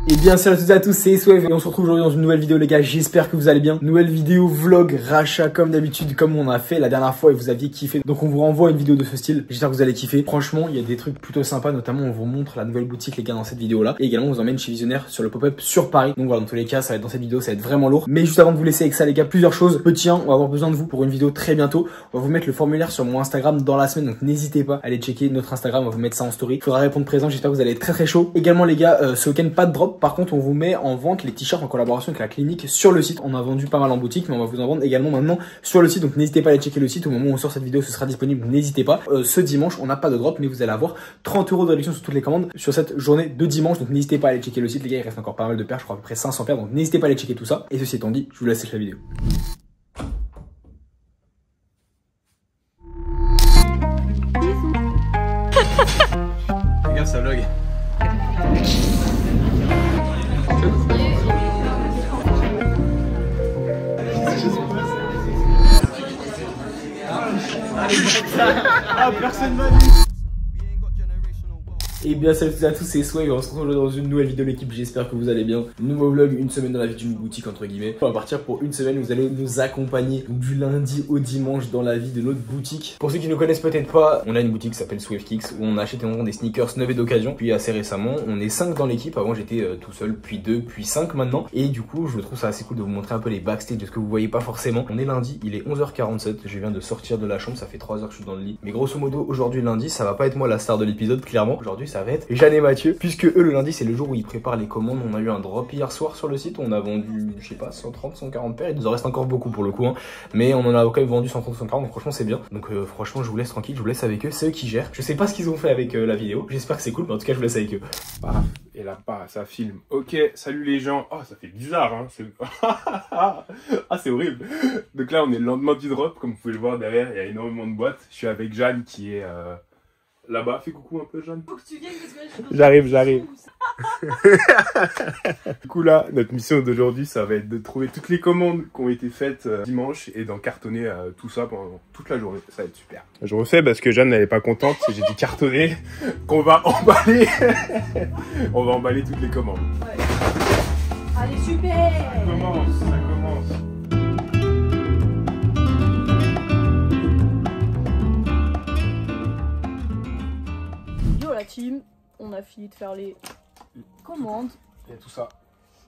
Et bien salut à toutes et à tous, c'est Swave et on se retrouve aujourd'hui dans une nouvelle vidéo les gars, j'espère que vous allez bien. Nouvelle vidéo vlog rachat comme d'habitude, comme on a fait la dernière fois et vous aviez kiffé. Donc on vous renvoie une vidéo de ce style, j'espère que vous allez kiffer. Franchement il y a des trucs plutôt sympas, notamment on vous montre la nouvelle boutique les gars dans cette vidéo là. Et également on vous emmène chez Visionnaire sur le pop-up sur Paris. Donc voilà, dans tous les cas ça va être dans cette vidéo, ça va être vraiment lourd. Mais juste avant de vous laisser avec ça les gars, plusieurs choses. Petit 1, on va avoir besoin de vous pour une vidéo très bientôt. On va vous mettre le formulaire sur mon Instagram dans la semaine, donc n'hésitez pas à aller checker notre Instagram, on va vous mettre ça en story. Il faudra répondre présent, j'espère que vous allez être très chaud. Également les gars, ce week-end pas de drop, par contre on vous met en vente les t-shirts en collaboration avec la clinique sur le site. On a vendu pas mal en boutique, mais on va vous en vendre également maintenant sur le site. Donc n'hésitez pas à aller checker le site. Au moment où on sort cette vidéo, ce sera disponible. N'hésitez pas. Ce dimanche, on n'a pas de drop, mais vous allez avoir 30 € de réduction sur toutes les commandes sur cette journée de dimanche. Donc n'hésitez pas à aller checker le site. Les gars, il reste encore pas mal de paires. Je crois à peu près 500 paires. Donc n'hésitez pas à aller checker tout ça. Et ceci étant dit, je vous laisse avec la vidéo. Regarde sa vlog. Ah, personne m'a dit. Et bien salut à tous, c'est Swag et on se retrouve dans une nouvelle vidéo de l'équipe, j'espère que vous allez bien. Nouveau vlog, une semaine dans la vie d'une boutique entre guillemets. On va partir pour une semaine, vous allez nous accompagner du lundi au dimanche dans la vie de notre boutique. Pour ceux qui ne connaissent peut-être pas, on a une boutique qui s'appelle Swave Kicks où on achète et on vend des sneakers neufs et d'occasion. Puis assez récemment, on est 5 dans l'équipe, avant j'étais tout seul, puis 2, puis 5 maintenant. Et du coup, je trouve ça assez cool de vous montrer un peu les backstage de ce que vous voyez pas forcément. On est lundi, il est 11h47, je viens de sortir de la chambre, ça fait 3 heures que je suis dans le lit. Mais grosso modo, aujourd'hui lundi, ça va pas être moi la star de l'épisode, clairement. Aujourd'hui, ça va être Jeanne et Mathieu, puisque eux le lundi c'est le jour où ils préparent les commandes. On a eu un drop hier soir sur le site, on a vendu je sais pas 130 140 paires, il nous en reste encore beaucoup pour le coup hein. Mais on en a quand même vendu 130 140, donc franchement c'est bien. Donc franchement je vous laisse tranquille, je vous laisse avec eux, c'est eux qui gèrent. Je sais pas ce qu'ils ont fait avec la vidéo, j'espère que c'est cool, mais en tout cas je vous laisse avec eux. Paf, et là pas, ça filme. Ok, salut les gens. Oh ça fait bizarre hein. Ah c'est horrible. Donc là on est le lendemain du drop, comme vous pouvez le voir derrière, il y a énormément de boîtes. Je suis avec Jeanne qui est là-bas. Fais coucou un peu Jeanne. Faut que tu viennes parce que j'arrive. Du coup là, notre mission d'aujourd'hui, ça va être de trouver toutes les commandes qui ont été faites dimanche et d'en cartonner tout ça pendant toute la journée. Ça va être super. Je refais parce que Jeanne n'était pas contente, j'ai dit cartonner, qu'on va emballer. On va emballer toutes les commandes. Ouais. Allez super. Ça commence. Yo la team, on a fini de faire les commandes. Il y a tout ça.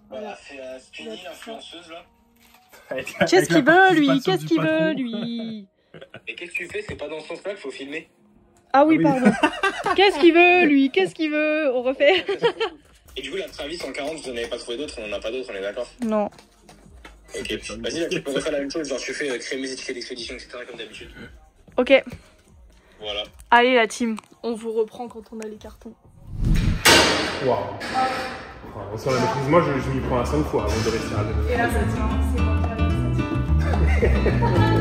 Voilà. C'est Spinny, l'influenceuse là. Qu'est-ce qu'il veut lui? Qu'est-ce qu'il veut lui? Et qu'est-ce que tu fais? C'est pas dans ce sens-là qu'il faut filmer. Ah oui, pardon. Qu'est-ce qu'il veut lui? Qu'est-ce qu'il veut? On refait. Et du coup, la Travis 140, vous n'en avez pas trouvé d'autres, on n'en a pas d'autres, on est d'accord? Non. Ok, vas-y, tu peux refaire la même chose, genre tu fais créer mes étiquettes d'expédition, etc. comme d'habitude. Ok. Voilà. Allez la team, on vous reprend quand on a les cartons. Waouh. On sort la maîtrise. Moi je m'y prends à 5 fois avant de rester à deux. Et là ça tient, c'est bon, ça tient.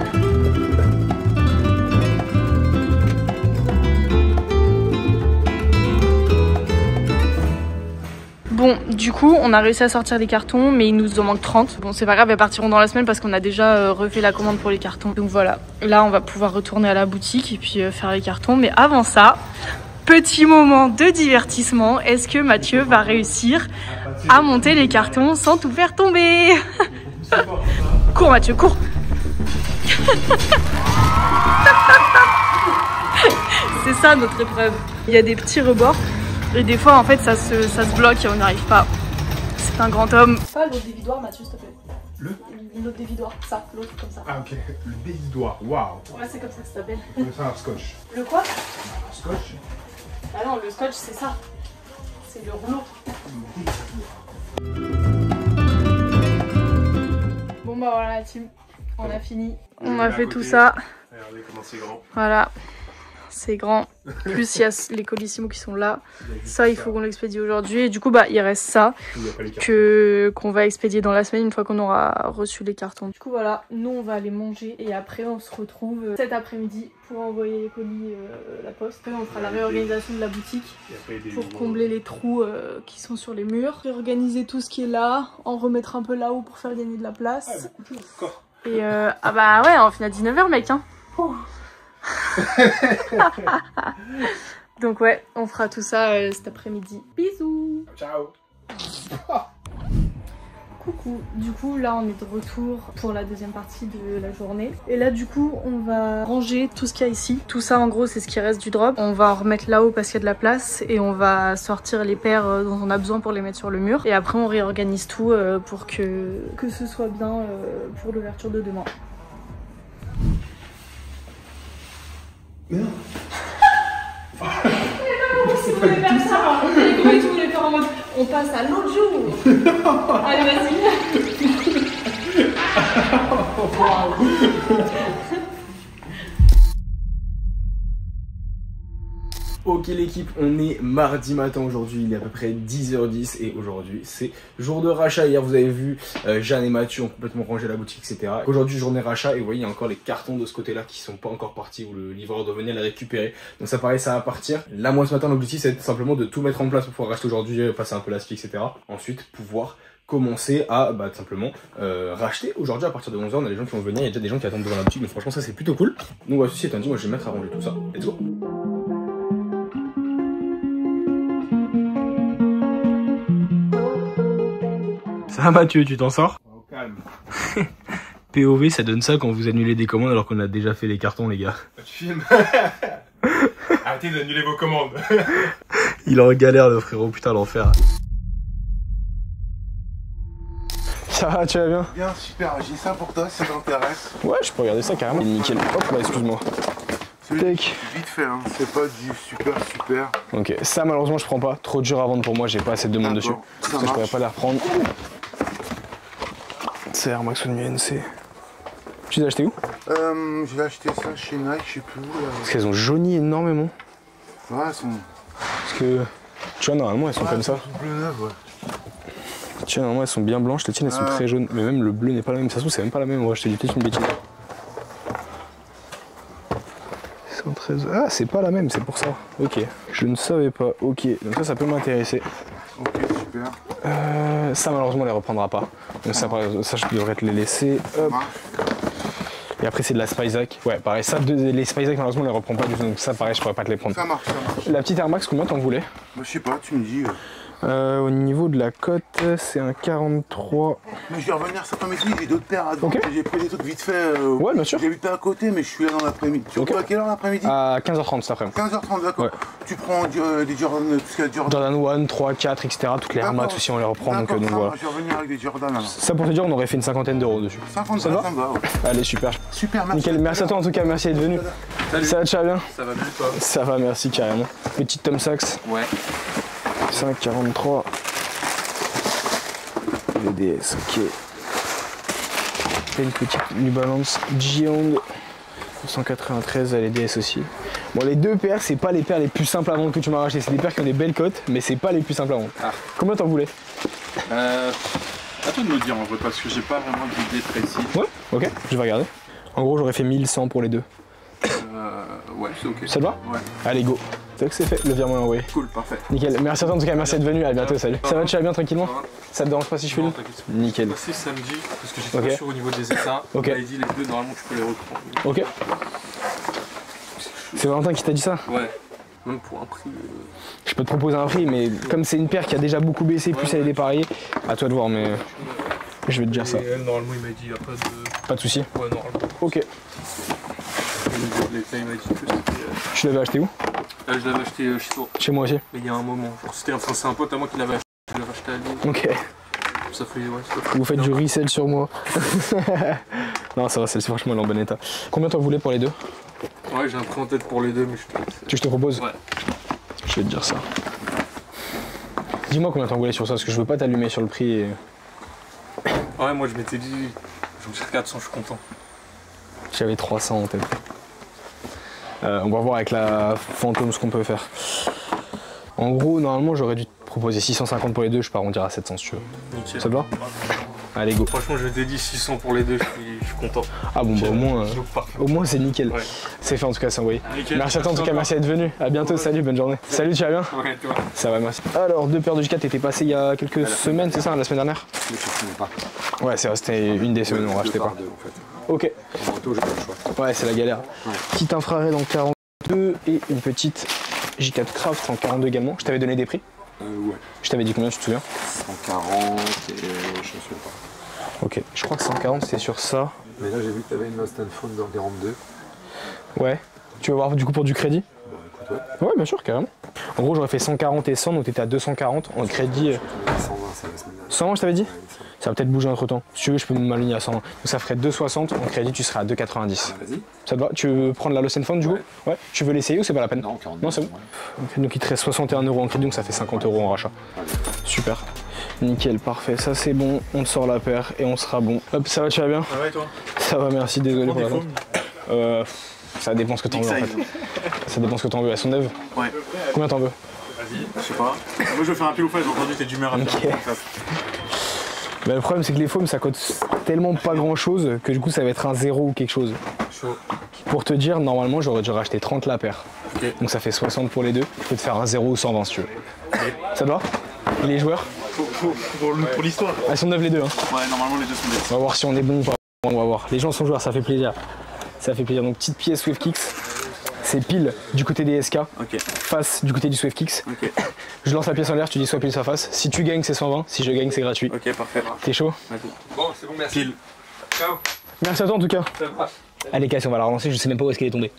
Bon, du coup, on a réussi à sortir les cartons, mais il nous en manque 30. Bon, c'est pas grave, elles partiront dans la semaine parce qu'on a déjà refait la commande pour les cartons. Donc voilà, là, on va pouvoir retourner à la boutique et puis faire les cartons. Mais avant ça, petit moment de divertissement. Est-ce que Mathieu va réussir à monter les cartons sans tout faire tomber? Cours, Mathieu, cours. C'est ça notre épreuve. Il y a des petits rebords. Et des fois, en fait, ça se bloque et on n'y arrive pas. C'est un grand homme. Pas l'autre dévidoir, Mathieu, s'il te plaît. L'autre dévidoir, ça, l'autre comme ça. Ah ok, le dévidoir, waouh. Ouais, c'est comme ça que ça s'appelle. C'est un scotch. Le quoi? Un scotch? Ah non, le scotch, c'est ça. C'est le rouleau. Bon bah voilà la team, on a fini. On a fait tout ça. Regardez comment c'est grand. Voilà. C'est grand. Plus il y a les colissimo qui sont là. Ça, il faut qu'on l'expédie aujourd'hui. Et du coup, bah, il reste ça qu'on va expédier dans la semaine une fois qu'on aura reçu les cartons. Du coup, voilà, nous, on va aller manger et après, on se retrouve cet après-midi pour envoyer les colis à la poste. Après, on fera la réorganisation de la boutique pour combler les trous qui sont sur les murs. Réorganiser tout ce qui est là, en remettre un peu là-haut pour faire gagner de la place. Et ah bah ouais, on finit à 19h, mec, hein. Donc ouais, on fera tout ça cet après-midi. Bisous. Ciao. Coucou, du coup là on est de retour pour la deuxième partie de la journée et là du coup on va ranger tout ce qu'il y a ici. Tout ça en gros c'est ce qui reste du drop, on va en remettre là-haut parce qu'il y a de la place et on va sortir les paires dont on a besoin pour les mettre sur le mur et après on réorganise tout pour que ce soit bien pour l'ouverture de demain. Merde. Si vous voulez faire ça, comment tu voulais faire en mode on passe à l'autre jour. Allez vas-y. Ok l'équipe, on est mardi matin aujourd'hui, il est à peu près 10h10 et aujourd'hui c'est jour de rachat. Hier vous avez vu Jeanne et Mathieu ont complètement rangé la boutique etc. Aujourd'hui journée rachat et vous voyez il y a encore les cartons de ce côté là qui sont pas encore partis où le livreur doit venir les récupérer. Donc ça pareil ça va partir. Là moi ce matin l'objectif c'est simplement de tout mettre en place pour pouvoir racheter aujourd'hui, passer un peu l'aspect etc. Ensuite pouvoir commencer à tout simplement racheter aujourd'hui à partir de 11h. On a des gens qui vont venir, il y a déjà des gens qui attendent devant la boutique donc franchement ça c'est plutôt cool. Donc voilà, ceci étant dit moi je vais me mettre à ranger tout ça. Let's go. Ça va Mathieu, tu t'en sors? Au calme. POV ça donne ça quand vous annulez des commandes alors qu'on a déjà fait les cartons les gars. Tu filmes. Arrêtez d'annuler vos commandes. Il est en galère le frérot, putain l'enfer. Ça va, tu vas bien? Bien, super, j'ai ça pour toi si ça t'intéresse. Ouais, je peux regarder ça carrément. Nickel. Hop là, excuse-moi. Vite fait, hein. C'est pas du super. Ok, ça malheureusement je prends pas. Trop dur à vendre pour moi, j'ai pas assez de demande dessus. Ça je pourrais pas les reprendre. C'est Air Max One NC. Tu les as achetés où? J'ai acheté ça chez Nike, je sais plus où là. Parce qu'elles ont jauni énormément. Ouais, elles sont. Parce que tu vois normalement elles sont comme ça. Elles sont bleu neuf, ouais. Tu vois normalement elles sont bien blanches, les tiennes elles sont très jaunes. Mais même le bleu n'est pas la même, ça se trouve c'est même pas la même, on va acheter du peut-être une bêtise. 113. Ah c'est pas la même, c'est pour ça. Ok, je ne savais pas. Ok, donc ça peut m'intéresser. Ok, super. Ça malheureusement on les reprendra pas. Donc ça je devrais te les laisser. Hop. Et après c'est de la Spyzac. Ouais pareil, ça les Spyzac malheureusement on les reprend pas du tout. Donc ça pareil je pourrais pas te les prendre. Ça marche. La petite Air Max combien t'en voulais? Bah je sais pas, tu me dis. Au niveau de la cote, c'est un 43. Mais je vais revenir cet après-midi, j'ai d'autres paires à Ok. J'ai pris des trucs vite fait. Ouais, bien sûr. J'ai vu pas à côté, mais je suis là dans l'après-midi. Tu Ok. à quelle heure l'après-midi? À 15h30 cet après-midi. 15h30, d'accord. Ouais. Tu prends des Jordan, tout ce qu'il y a de Jordan. Jordan 1, 3, 4, etc. Toutes les Air Max aussi on les reprend donc voilà. Je vais revenir avec des Jordan alors. Ça pour te dire on aurait fait une cinquantaine d'euros dessus. 50, Ça va ça me va, ouais. Allez super. Super, merci. Nickel, merci à toi en tout cas, merci d'être venu. Salut. Ça va, tu vas bien? Ça va bien toi? Ça va, merci carrément. Petite Tom Sachs. Ouais. 5,43. LDS, ok. Et une petite New Balance Giant 193 à LDS aussi. Bon, les deux paires, c'est pas les paires les plus simples à vendre que tu m'as racheté. C'est des paires qui ont des belles cotes, mais c'est pas les plus simples à vendre. Ah. Combien t'en voulais? À toi de me dire en vrai, parce que j'ai pas vraiment d'idée précise. Ouais, ok, je vais regarder. En gros, j'aurais fait 1100 pour les deux. Ouais, c'est ok. Ça te va? Ouais. Allez, go. C'est que c'est fait, le virement est envoyé. Cool, parfait. Nickel, merci à toi en tout cas, merci d'être venu, à bientôt, salut. Ça va, tu vas bien tranquillement? Ça va. Ça te dérange pas si je filme? Non, t'inquiète. Nickel. C'est samedi, parce que j'étais Ok. pas sûr au niveau des états. Ok. On m'avait dit les deux, normalement tu peux les reprendre. Ok. C'est Valentin qui t'a dit ça? Ouais. Même pour un prix. Je peux te proposer un prix, mais comme c'est une paire qui a déjà beaucoup baissé, plus elle est dépareillée, à toi de voir, mais je vais te dire ça. Et normalement il m'a dit, il n'y a pas de. Pas de soucis. Ouais, normalement. Ok. Au niveau de l'état, il m'a dit que c'était. Tu l'avais acheté où? Là, je l'avais acheté chez toi. Chez moi aussi. Mais il y a un moment. Genre, c'était c'est un pote à moi qui l'avait acheté. Je l'avais acheté à Lille. Ok. Ça fait. Ouais, ça fait. Vous faites du resell sur moi. Non, ça va, celle-ci, franchement, elle est en bon état. Combien t'en voulais pour les deux? Ouais, j'ai un prix en tête pour les deux, mais je te laisse. Tu veux que je te propose? Ouais. Je vais te dire ça. Dis-moi combien t'en voulais sur ça, parce que je veux pas t'allumer sur le prix. Et... Ouais, moi je m'étais dit. Je me suis 400, je suis content. J'avais 300 en tête. On va voir avec la fantôme ce qu'on peut faire. En gros, normalement, j'aurais dû te proposer 650 pour les deux, je peux arrondir à 700 si tu veux. Nickel. Ça te va? Allez, go. Franchement, je t'ai dit 600 pour les deux, je suis content. Ah bon, bah Donc, parfait. au moins c'est nickel. Ouais. C'est fait en tout cas, c'est envoyé. Nickel. Merci à toi en tout cas, merci d'être venu. À bientôt, salut, bonne journée. Salut, tu vas bien? Ouais, toi. Ça va, merci. Alors, deux paires de J4 étaient passées il y a quelques semaines, c'est ça, la semaine dernière? Mais je ne pas. Ouais, c'est vrai, c'était une des semaines où on rachetait pas. Deux, en fait. Ok. En moto, j'ai pas le choix. Ouais, c'est la galère. Petite infrared en 42 et une petite J4 Craft en 42 également. Je t'avais donné des prix? Ouais. Je t'avais dit combien, tu te souviens? 140 et je me souviens pas. Ok, je crois que 140 c'est sur ça. Mais là j'ai vu que t'avais une Lost and Found dans 42. Ouais. Tu veux voir du coup pour du crédit? Bah écoute, ouais. Ouais, bien sûr, carrément. En gros, j'aurais fait 140 et 100, donc t'étais à 240 en crédit. 120 c'est la semaine dernière. 120, je t'avais dit? Ouais, il me semble. Ça va peut-être bouger entre temps. Si tu veux, je peux m'aligner à 120. Donc ça ferait 260. En crédit, tu serais à 2,90. Vas-y. Ça te va? Tu veux prendre la Lost and Found du coup? Ouais. Tu veux l'essayer ou c'est pas la peine? Non, 42. Non, c'est bon. Ok, donc il te reste 61 € en crédit, donc ça fait 50 € en rachat. Allez. Super. Nickel, parfait. Ça c'est bon. On te sort la paire et on sera bon. Hop, ça va, tu vas bien? Ça va et toi? Ça va, merci. Désolé pour l'attente. Ça dépend ce que t'en veux en Big fait. Ça dépend ce que t'en veux. Elles sont neuves? Ouais. Combien t'en veux? Vas-y, je sais pas. Moi je vais faire un pile ou face, j'ai entendu t'es d'humeur à Ok. faire ça. Bah, le problème c'est que les foams ça coûte tellement pas grand chose que du coup ça va être un 0 ou quelque chose. Chaud. Pour te dire, normalement j'aurais dû racheter 30 la paire. Ok. Donc ça fait 60 pour les deux. Je peux te faire un 0 ou 120 si tu veux. Ça te va? Et les joueurs? Pour l'histoire. Elles sont neuves les deux. Hein. Ouais, normalement les deux sont des. On va voir si on est bon ou pas. On va voir. Les gens sont joueurs, ça fait plaisir. Ça fait plaisir. Donc petite pièce SwiftKicks. C'est pile du côté des SK. Ok. Face du côté du SwiftKicks. Ok. Je lance la pièce en l'air, tu dis soit pile soit face. Si tu gagnes c'est 120, si je gagne c'est gratuit. Ok, parfait. T'es chaud? Vas-y. Bon, c'est bon, merci. Pile. Ciao. Merci à toi en tout cas. Allez Cassie, on va la relancer, je sais même pas où est-ce qu'elle est tombée.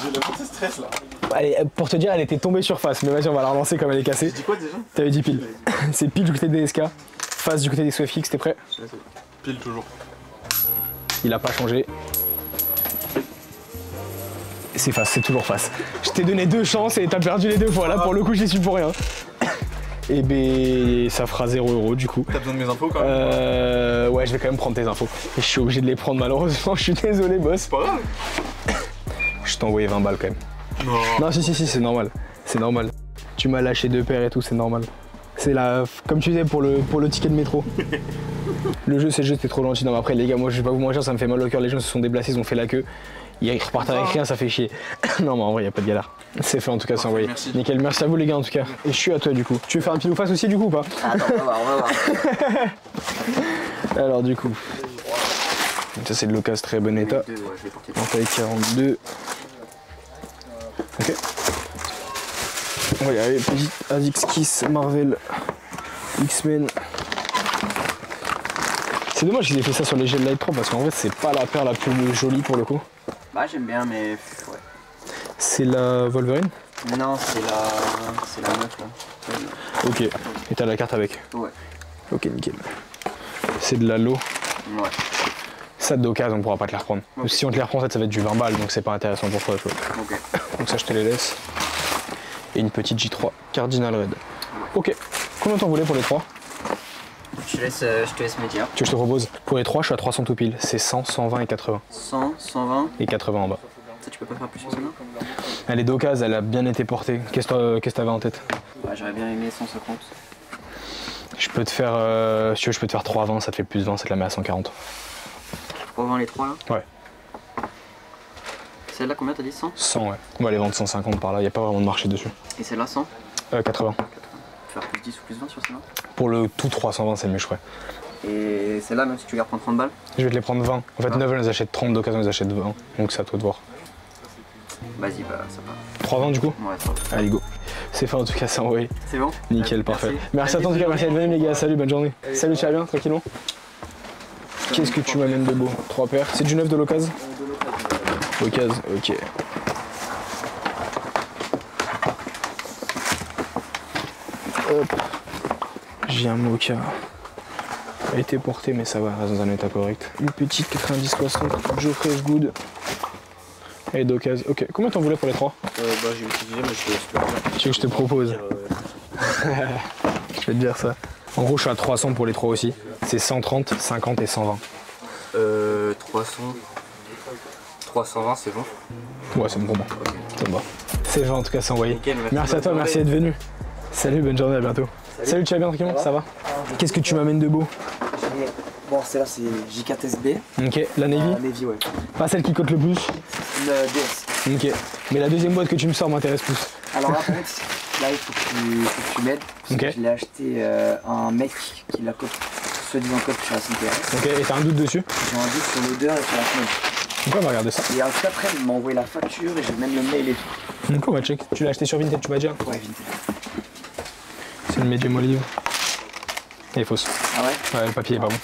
J'ai le petit stress là. Allez, pour te dire, elle était tombée sur face, mais vas-y, on va la relancer comme elle est cassée. Tu dis quoi déjà? T'avais dit pile. C'est pile du côté des SK, face du côté des SwiftKicks, t'es prêt? Pile toujours. Il a pas changé. C'est face, c'est toujours face. Je t'ai donné 2 chances et t'as perdu les 2 fois. Là, pour le coup, j'y suis pour rien. Et ben, ça fera 0 € du coup. T'as besoin de mes infos quand même? Ouais, je vais quand même prendre tes infos. Et je suis obligé de les prendre malheureusement, je suis désolé, boss. C'est pas grave. Je t'ai envoyé 20 balles quand même. Non. Non, si, c'est normal. C'est normal. Tu m'as lâché 2 paires et tout, c'est normal. C'est la. Comme tu disais pour le ticket de métro. Le jeu, c'est le jeu, t'es trop gentil. Non, mais après, les gars, moi, je vais pas vous mentir, ça me fait mal au cœur. Les gens se sont déplacés, ils ont fait la queue. Ils repartent avec rien, ça fait chier. Non, mais en vrai, y a pas de galère. C'est fait en tout cas, c'est envoyé. Merci. Nickel, merci à vous les gars en tout cas. Et je suis à toi du coup. Tu veux faire un pile ou face aussi du coup ou pas? Attends, on va voir. Alors du coup. Ça c'est de l'occasion très bon état. Ouais, je vais porter. En taille 42. Ok. On va y arriver. Petite Azix Kiss Marvel X-Men. C'est dommage qu'ils aient fait ça sur les gels Light Pro parce qu'en vrai c'est pas la paire la plus jolie pour le coup. Bah, j'aime bien, mais. Ouais. C'est la Wolverine? Non, c'est la meuf là. Ok. Et t'as la carte avec? Ouais. Ok, nickel. C'est de la low. Ouais. Ça d'occasion, on pourra pas te les reprendre. Ok. Si on te les reprend, ça va être du 20 balles, donc c'est pas intéressant pour toi. Tu vois. Ok. Donc ça, je te les laisse. Et une petite J3 Cardinal Red. Ok. Combien t'en voulais pour les 3? Je te laisse me dire. Tu veux que je te propose? Pour les 3, je suis à 300 tout pile. C'est 100, 120 et 80. 100, 120. Et 80 en bas. Ça, tu peux pas faire plus que ça, non? Elle est d'occasion, elle a bien été portée. Qu'est-ce que t'avais en tête? Ouais, j'aurais bien aimé 150. Je peux te faire. Si tu veux, je peux te faire 3,20, ça te fait plus 20, ça te la met à 140. Pour vendre les 3 là? Ouais. Celle-là, combien t'as dit? 100? 100, ouais. On va les vendre 150 par là, y a pas vraiment de marché dessus. Et celle-là, 100? 80. Faire plus 10 ou plus 20 sur celle-là? Pour le tout 320, c'est mieux, je ferais. Et celle-là, même si tu gardes prendre 30 balles? Je vais te les prendre 20. En fait, Ah. 9 elles les achètent 30, d'occasion, elles les achètent 20. Donc c'est à toi de voir. Vas-y, bah ça va. 3,20 du coup? Ouais, ça va. Allez, go. C'est fait en tout cas, c'est envoyé. C'est bon? Nickel, Merci. parfait. Merci à toi en tout cas, merci d'être venu les gars. Salut, bonne journée. Salut, tu vas bien, tranquillement? Qu'est-ce que tu m'amènes de beau? 3 paires. C'est du neuf de l'occasion? Occasion, ok. Hop. J'ai un mocha. A été porté, mais ça va, reste dans un état correct. Une petite 90-60, Joe Fresh Good. Et d'occasion. Ok, combien t'en voulais pour les 3? Bah, j'ai utilisé, mais je te laisse plus. Tu veux que je te propose? Je vais te dire ça. En gros, je suis à 300 pour les 3 aussi. C'est 130, 50 et 120. 300. 320, c'est bon? Ouais, c'est bon pour moi. Ça me va. C'est vrai, en tout cas, c'est envoyé. Nickel, Merci à toi, merci d'être venu. Salut, bonne journée, à bientôt. Salut, tu vas bien tranquillement? Ça va? Qu'est-ce que tu m'amènes de beau? Bon, celle-là c'est JKTSB. Ok, la Navy? Navy, ouais. Pas celle qui coûte le plus? Une DS. Ok. Mais la deuxième boîte que tu me sors m'intéresse plus. Alors là, par contre, là, il faut que tu m'aides. Parce Ok. que je l'ai acheté à un mec qui l'a copié, soi-disant copié sur la CNTS. Ok, et t'as un doute dessus? J'ai un doute sur l'odeur et sur la semaine. Donc on va regarder ça. Et juste après, il m'a envoyé la facture et j'ai même le mail et tout. Donc on va check. Tu l'as acheté sur Vinted, tu m'as dit? Ouais, vite. une medium olive. Elle est fausse. Ah ouais? Ouais, le papier est pas bon.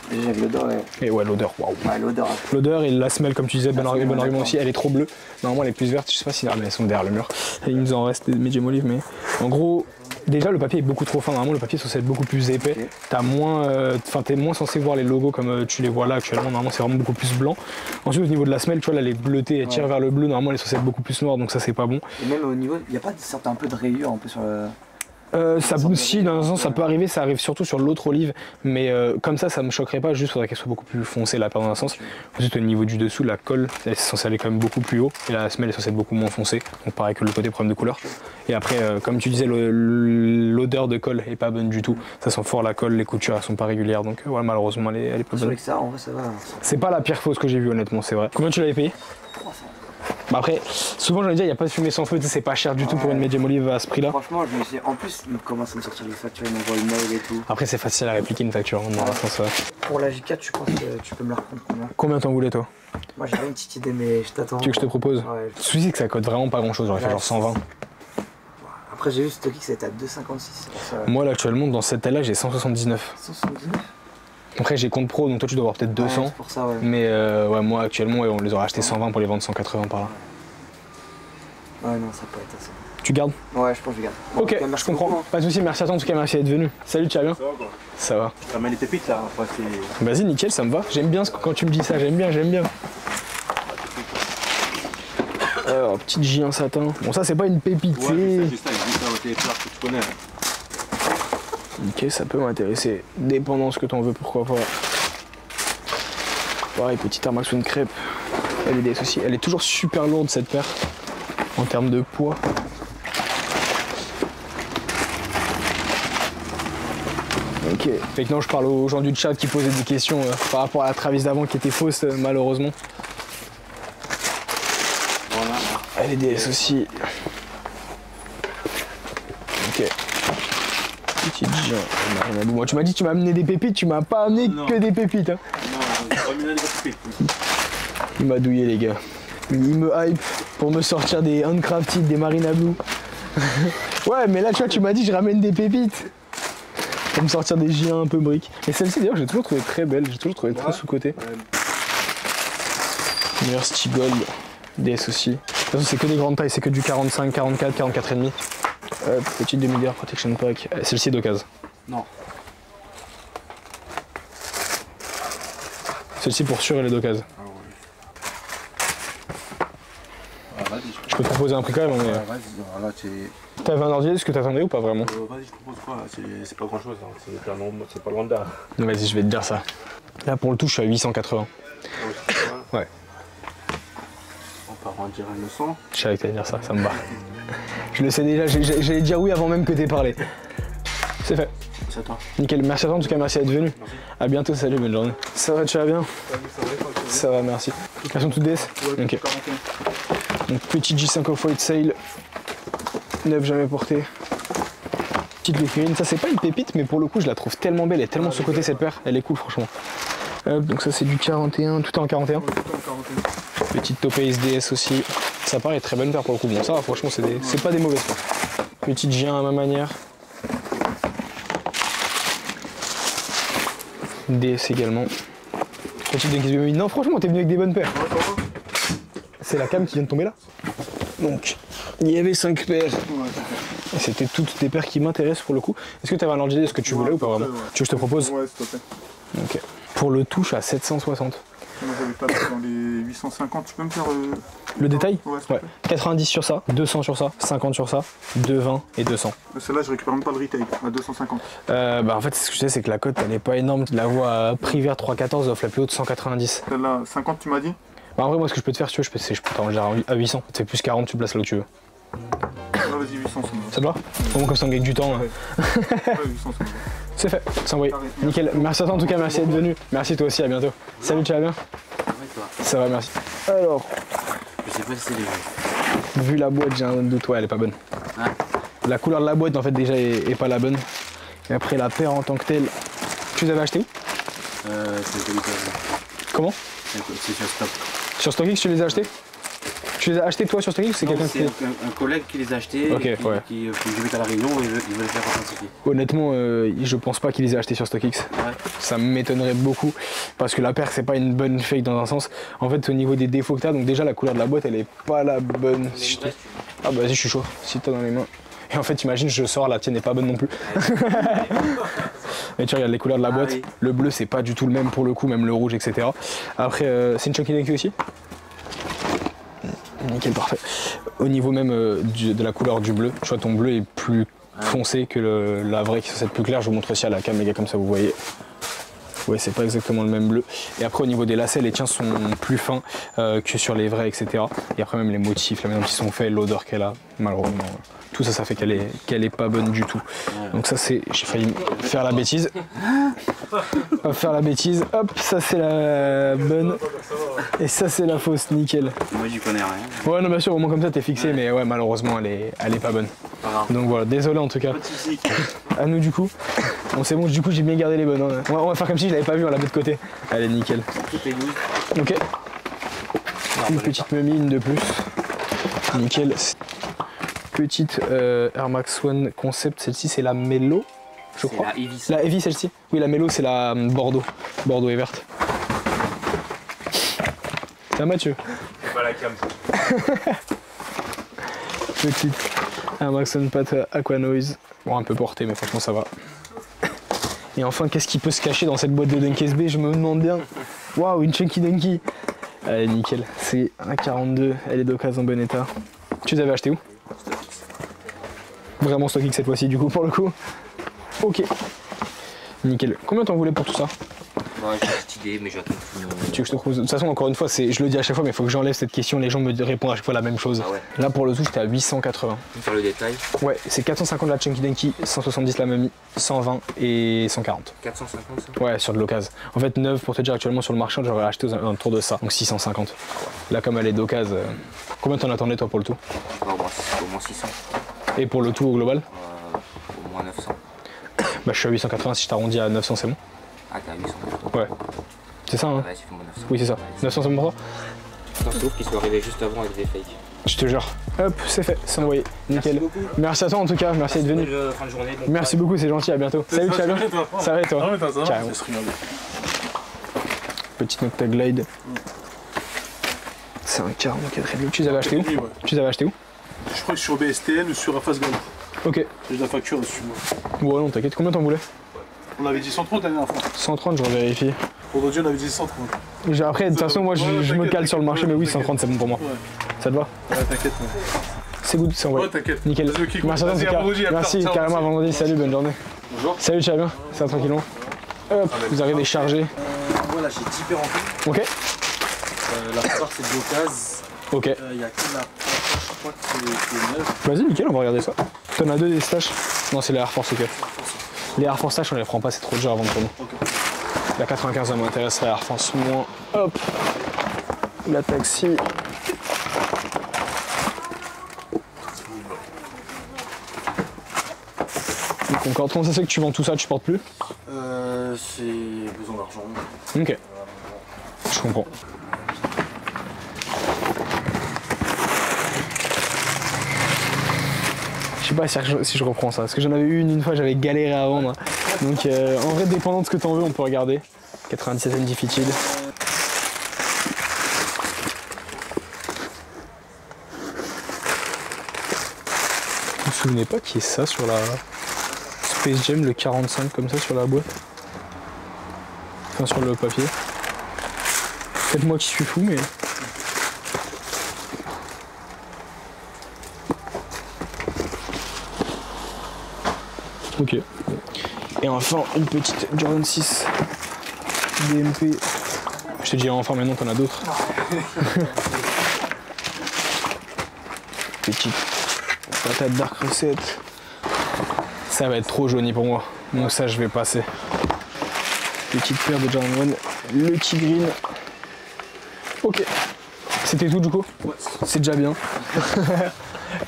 Déjà avec l'odeur, ouais. Et ouais, l'odeur, waouh. Ouais, l'odeur. L'odeur et la semelle, comme tu disais, bon argument aussi, elle est trop bleue. Normalement, elle est plus verte, je sais pas si elles sont derrière le mur. Et il nous en reste des medium olive, mais en gros, déjà le papier est beaucoup trop fin. Normalement, le papier est censé être beaucoup plus épais. Okay. T'as moins, t'es moins censé voir les logos comme tu les vois là actuellement. Normalement, c'est vraiment beaucoup plus blanc. Ensuite, au niveau de la semelle, tu vois, là, elle est bleutée, elle tire vers le bleu. Normalement, elle est censée être beaucoup plus noire, donc ça, c'est pas bon. Et même au niveau, il n'y a pas un peu de rayures un peu sur le. Ça si dans un sens ça peut arriver, ça arrive surtout sur l'autre olive, mais comme ça me choquerait pas, juste faudrait qu'elle soit beaucoup plus foncée là, dans un sens. Ensuite au niveau du dessous, la colle elle est censée aller quand même beaucoup plus haut, et la semelle est censée être beaucoup moins foncée, donc pareil que le côté problème de couleur. Et après comme tu disais, l'odeur de colle est pas bonne du tout, ça sent fort la colle, les coutures elles sont pas régulières, donc voilà, malheureusement elle est pas bonne. Sur l'extérieur en vrai ça va. C'est pas la pire fausse que j'ai vue honnêtement, c'est vrai. Combien tu l'avais payé? 300. Bah après, souvent j'allais dire, il n'y a pas de fumée sans feu, c'est pas cher du tout pour une medium olive à ce prix là. Franchement, je me suis... en plus, il commence à me sortir les factures, il m'envoie le mail et tout. Après, c'est facile à répliquer une facture, dans un sens. Pour la J4, je pense que tu peux me la reprendre combien? Combien t'en voulais toi? Moi j'ai pas une petite idée, mais je t'attends. Tu veux que je te propose? Ouais. Le souci, c'est que ça coûte vraiment pas grand chose, j'aurais fait genre 120. Après, j'ai vu Stocky que c'était à 2,56. Moi là, actuellement, dans cette taille là, j'ai 179. 179? Après, j'ai compte pro, donc toi tu dois avoir peut-être 200. Ouais, c'est pour ça, ouais. Mais ouais, moi actuellement, on les aurait achetés 120 pour les vendre 180 par là. Ouais, non, ça peut être assez. Tu gardes? Ouais, je pense que je garde. Bon, ok, je comprends. Beaucoup. Pas de soucis, merci à toi en tout cas, merci d'être venu. salut, tu vas bien? Ça va quoi? Ça va. Je ramène les pépites là. Vas-y, nickel, ça me va. J'aime bien quand tu me dis ça, j'aime bien. Alors, petite J en satin. Bon, ça, c'est pas une pépite, ouais, c'est ça, que tu connais. Ok, ça peut m'intéresser. Dépendant ce que t'en veux, pourquoi pas. Pareil, petite Air Max ou une crêpe. Elle est des soucis. Elle est toujours super lourde cette paire en termes de poids. Ok. Fait que non, je parle aux gens du chat qui posaient des questions par rapport à la Travis d'avant qui était fausse malheureusement. Voilà. Elle est des soucis. Ok. Petite Jean. Moi, tu m'as dit que tu m'as amené des pépites, tu m'as pas amené que des pépites. Hein. Non, il m'a douillé les gars. Il me hype pour me sortir des handcrafted, des Marina Blue. Ouais, mais là tu vois, tu m'as dit je ramène des pépites. Pour me sortir des J1 un peu briques. Et celle-ci d'ailleurs, j'ai toujours trouvé très belle, j'ai toujours trouvé très sous-côté. University Gold, DS aussi. De toute façon, c'est que des grandes tailles, c'est que du 45, 44, 44,5. Petite demi-guerre Protection Pack. Celle-ci est d'occasion. Non. Celle-ci pour sûr, elle est d'occasion. Je peux te proposer un prix quand même, mais... Ouais, vas-y, là t'avais un ordi, est-ce que t'attendais ou pas vraiment? Vas-y, je propose quoi là? C'est pas grand chose, hein. C'est pas loin de là. Vas-y, je vais te dire ça. Là pour le tout, je suis à 880. Ouais. On peut arrondir à 900. Je savais que t'allais dire ça, ça me va. Je le sais déjà, j'allais dire oui avant même que t'aies parlé. C'est fait. C'est à toi. Nickel, merci à toi en tout cas, merci d'être venu. Merci. À bientôt, salut, bonne journée. Ça va, tu vas bien? Ça va, merci. Elles sont toutes DS? Ouais, ok. Donc petite J5 Off-White Sail, 9 jamais portée. Petite Léfurine, ça c'est pas une pépite mais pour le coup je la trouve tellement belle et tellement sous-côté cette paire, elle est cool franchement. Donc ça c'est du 41, tout est en 41. Ouais, tout est en 41. Petite Topé SDS aussi, ça paraît très bonne paire pour le coup, bon ça va franchement c'est pas des mauvaises paires. Petite J1 à ma manière. DS également. Petite Denki, non franchement t'es venu avec des bonnes paires. C'est la cam qui vient de tomber là. Donc, il y avait 5 paires. Et c'était toutes des paires qui m'intéressent pour le coup. Est-ce que tu avais un ordre d'idée de ce que tu voulais ou pas vraiment? Tu veux que je te propose? Ouais, s'il te plaît. Ok. Pour le tout, je suis à 760. Moi, j'avais pas dans les 850. Tu peux me faire le détail? Ouais. 90 sur ça, 200 sur ça, 50 sur ça, 220 et 200. Celle-là, je récupère même pas le retail à 250. En fait, ce que je sais, c'est que la cote, elle est pas énorme. Tu la vois à prix vert 314, offre la plus haute 190. Celle-là, 50, tu m'as dit? Bah en vrai, moi, ce que je peux te faire, si tu veux, je peux t'arranger à 800. Tu fais plus 40, tu places là où tu veux. Ouais, vas-y, 800, ça te va? Au moins, comme ça, on gagne du temps. Ouais, ouais 800, c'est fait, c'est envoyé. Nickel. Merci à toi, en tout cas, merci d'être venu. Merci toi aussi, à bientôt. Salut, tu vas bien? Ça va, merci. Alors, je sais pas si c'est les vu la boîte, j'ai un doute, ouais, elle est pas bonne. Ah. La couleur de la boîte, en fait, déjà, est pas la bonne. Et après, la paire en tant que telle, tu les avais achetées où? C'est comment? C'est sur Stock. Sur StockX, tu les as achetés? Tu les as achetés toi sur StockX ou c'est quelqu'un qui... C'est un collègue qui les a achetés, Ok, et ouais. qui est à la Réunion et il veut les faire authentifier. Honnêtement, je pense pas qu'il les ait achetés sur StockX. Ouais. Ça m'étonnerait beaucoup parce que la paire c'est pas une bonne fake dans un sens. En fait, au niveau des défauts que t'as, donc déjà la couleur de la boîte elle est pas la bonne. Si ah bah vas-y, je suis chaud. Si t'as dans les mains. Et en fait, imagine, je sors, la tienne n'est pas bonne non plus. Mais tu regardes les couleurs de la boîte. Oui. Le bleu c'est pas du tout le même pour le coup, même le rouge, etc. Après, c'est une Chunky Dunky aussi. Nickel, parfait. Au niveau même de la couleur du bleu, tu vois, ton bleu est plus foncé que la vraie qui est censée être plus claire. Je vous montre aussi à la cam, les gars, comme ça vous voyez. Ouais, c'est pas exactement le même bleu. Et après, au niveau des lacets, les tiens sont plus fins que sur les vrais, etc. Et après, même les motifs, la manière dont ils sont faits, l'odeur qu'elle a, malheureusement, tout ça, ça fait qu'elle est pas bonne du tout. Donc ça, c'est, j'ai failli faire la bêtise. On va faire la bêtise. Hop, ça c'est la bonne. Et ça c'est la fausse, nickel. Moi j'y connais rien. Ouais, non, bien sûr, au moins comme ça t'es fixé, mais ouais, malheureusement elle est pas bonne. Donc voilà, désolé en tout cas. À nous du coup. Bon, c'est bon, du coup j'ai bien gardé les bonnes. Hein. On va faire comme si je l'avais pas vu, on la met de côté. Allez, nickel. Ok. Une petite memine de plus. Nickel. Petite Air Max One Concept, celle-ci c'est la Mellow, je crois. La Heavy. La Heavy, celle-ci. Oui, la Mellow c'est la Bordeaux. Bordeaux et verte. C'est Mathieu. C'est pas la cam. Petite Air Max One Pat Aqua Noise. Bon, un peu porté, mais franchement ça va. Et enfin, qu'est-ce qui peut se cacher dans cette boîte de Dunk SB? Je me demande bien. Waouh, une Chunky Dunky. Allez, nickel. C'est un 42, elle est d'occasion en bon état. Tu les avais achetés où? Vraiment StockX cette fois-ci du coup pour le coup. Ok. Nickel. Combien t'en voulais pour tout ça? Ouais, j'ai une petite idée, mais j'attends. Tu veux que je te propose? De toute façon, encore une fois, je le dis à chaque fois, mais il faut que j'enlève cette question. Les gens me répondent à chaque fois la même chose. Ah ouais. Là pour le tout, j'étais à 880. Faire le détail. Ouais, c'est 450 la Chunky Dunky, 170 la Mamie, 120 et 140. 450 ça? Ouais, sur de l'occasion. En fait, neuve pour te dire actuellement sur le marché, j'aurais acheté un tour de ça, donc 650. Là, comme elle est d'occasion, combien t'en attendais toi pour le tout? Au moins 600. Et pour le tout au global? Au moins 900. Bah je suis à 880, si je t'arrondis à 900 c'est bon. Ah t'es à 800. Ouais. C'est ça hein? Ouais, c'est 900. Oui c'est ça. 900 c'est bon pour toi? Non, sauf qu'ils sont arrivés juste avant avec des fakes. Je te jure. Hop, c'est fait, c'est envoyé. Nickel. Merci beaucoup. Merci à toi en tout cas, merci d'être venu. Fin de journée, donc merci beaucoup, c'est gentil, à bientôt. Salut, tu vas bien? Ça va et toi? Carrément. Petite Nocta Glide. C'est un 44 bleu. Tu les avais achetés où? Tu les avais achetés où? Je crois que sur BSTN ou sur Afas Gold. Ok. J'ai de la facture dessus moi. Ouais non t'inquiète, combien t'en voulais? On avait dit 130 la dernière fois. 130, je revérifie. Aujourd'hui on avait dit 130. Après de toute façon moi je me cale sur le marché, mais oui 130 c'est bon pour moi. Ouais. Ça te va? Ouais t'inquiète. C'est good, c'est envoyé. Ouais t'inquiète. Nickel. Merci à toi en tout cas. Merci, carrément à vendredi, salut, bonne journée. Bonjour. Salut, tu vas bien? Ça va tranquillement? Hop, vous arrivez chargé. Voilà, j'ai 10 paires en tout. Ok. La plupart c'est de l'occasion. Ok. Il y a que la je crois que c'est neuf. Vas-y, nickel, on va regarder ça. T'en as deux des stash? Non, c'est les Air Force, ok. Les Air Force stash, on les prend pas, c'est trop dur à vendre pour nous. Okay. La 95, ça m'intéresse, la Air Force moins. Hop. La taxi. Concorde, comment ça se fait que tu vends tout ça, tu portes plus? C'est besoin d'argent. Ok. Je comprends. Je sais pas si je reprends ça, parce que j'en avais eu une fois, j'avais galéré à vendre. Donc en vrai, dépendant de ce que t'en veux, on peut regarder. 97 Undefeated. Vous vous souvenez pas qui est ça sur la Space Jam, le 45 comme ça sur la boîte? Enfin sur le papier. Peut-être moi qui suis fou, mais... Ok. Et enfin, une petite Jordan 6 DMP. Je te dis enfin, maintenant t'en as d'autres. Petite patate Dark Reset. Ça va être trop jauni pour moi. Donc ça, je vais passer. Petite paire de Jordan 1. Lucky Green. Ok. C'était tout du coup? Ouais. C'est déjà bien.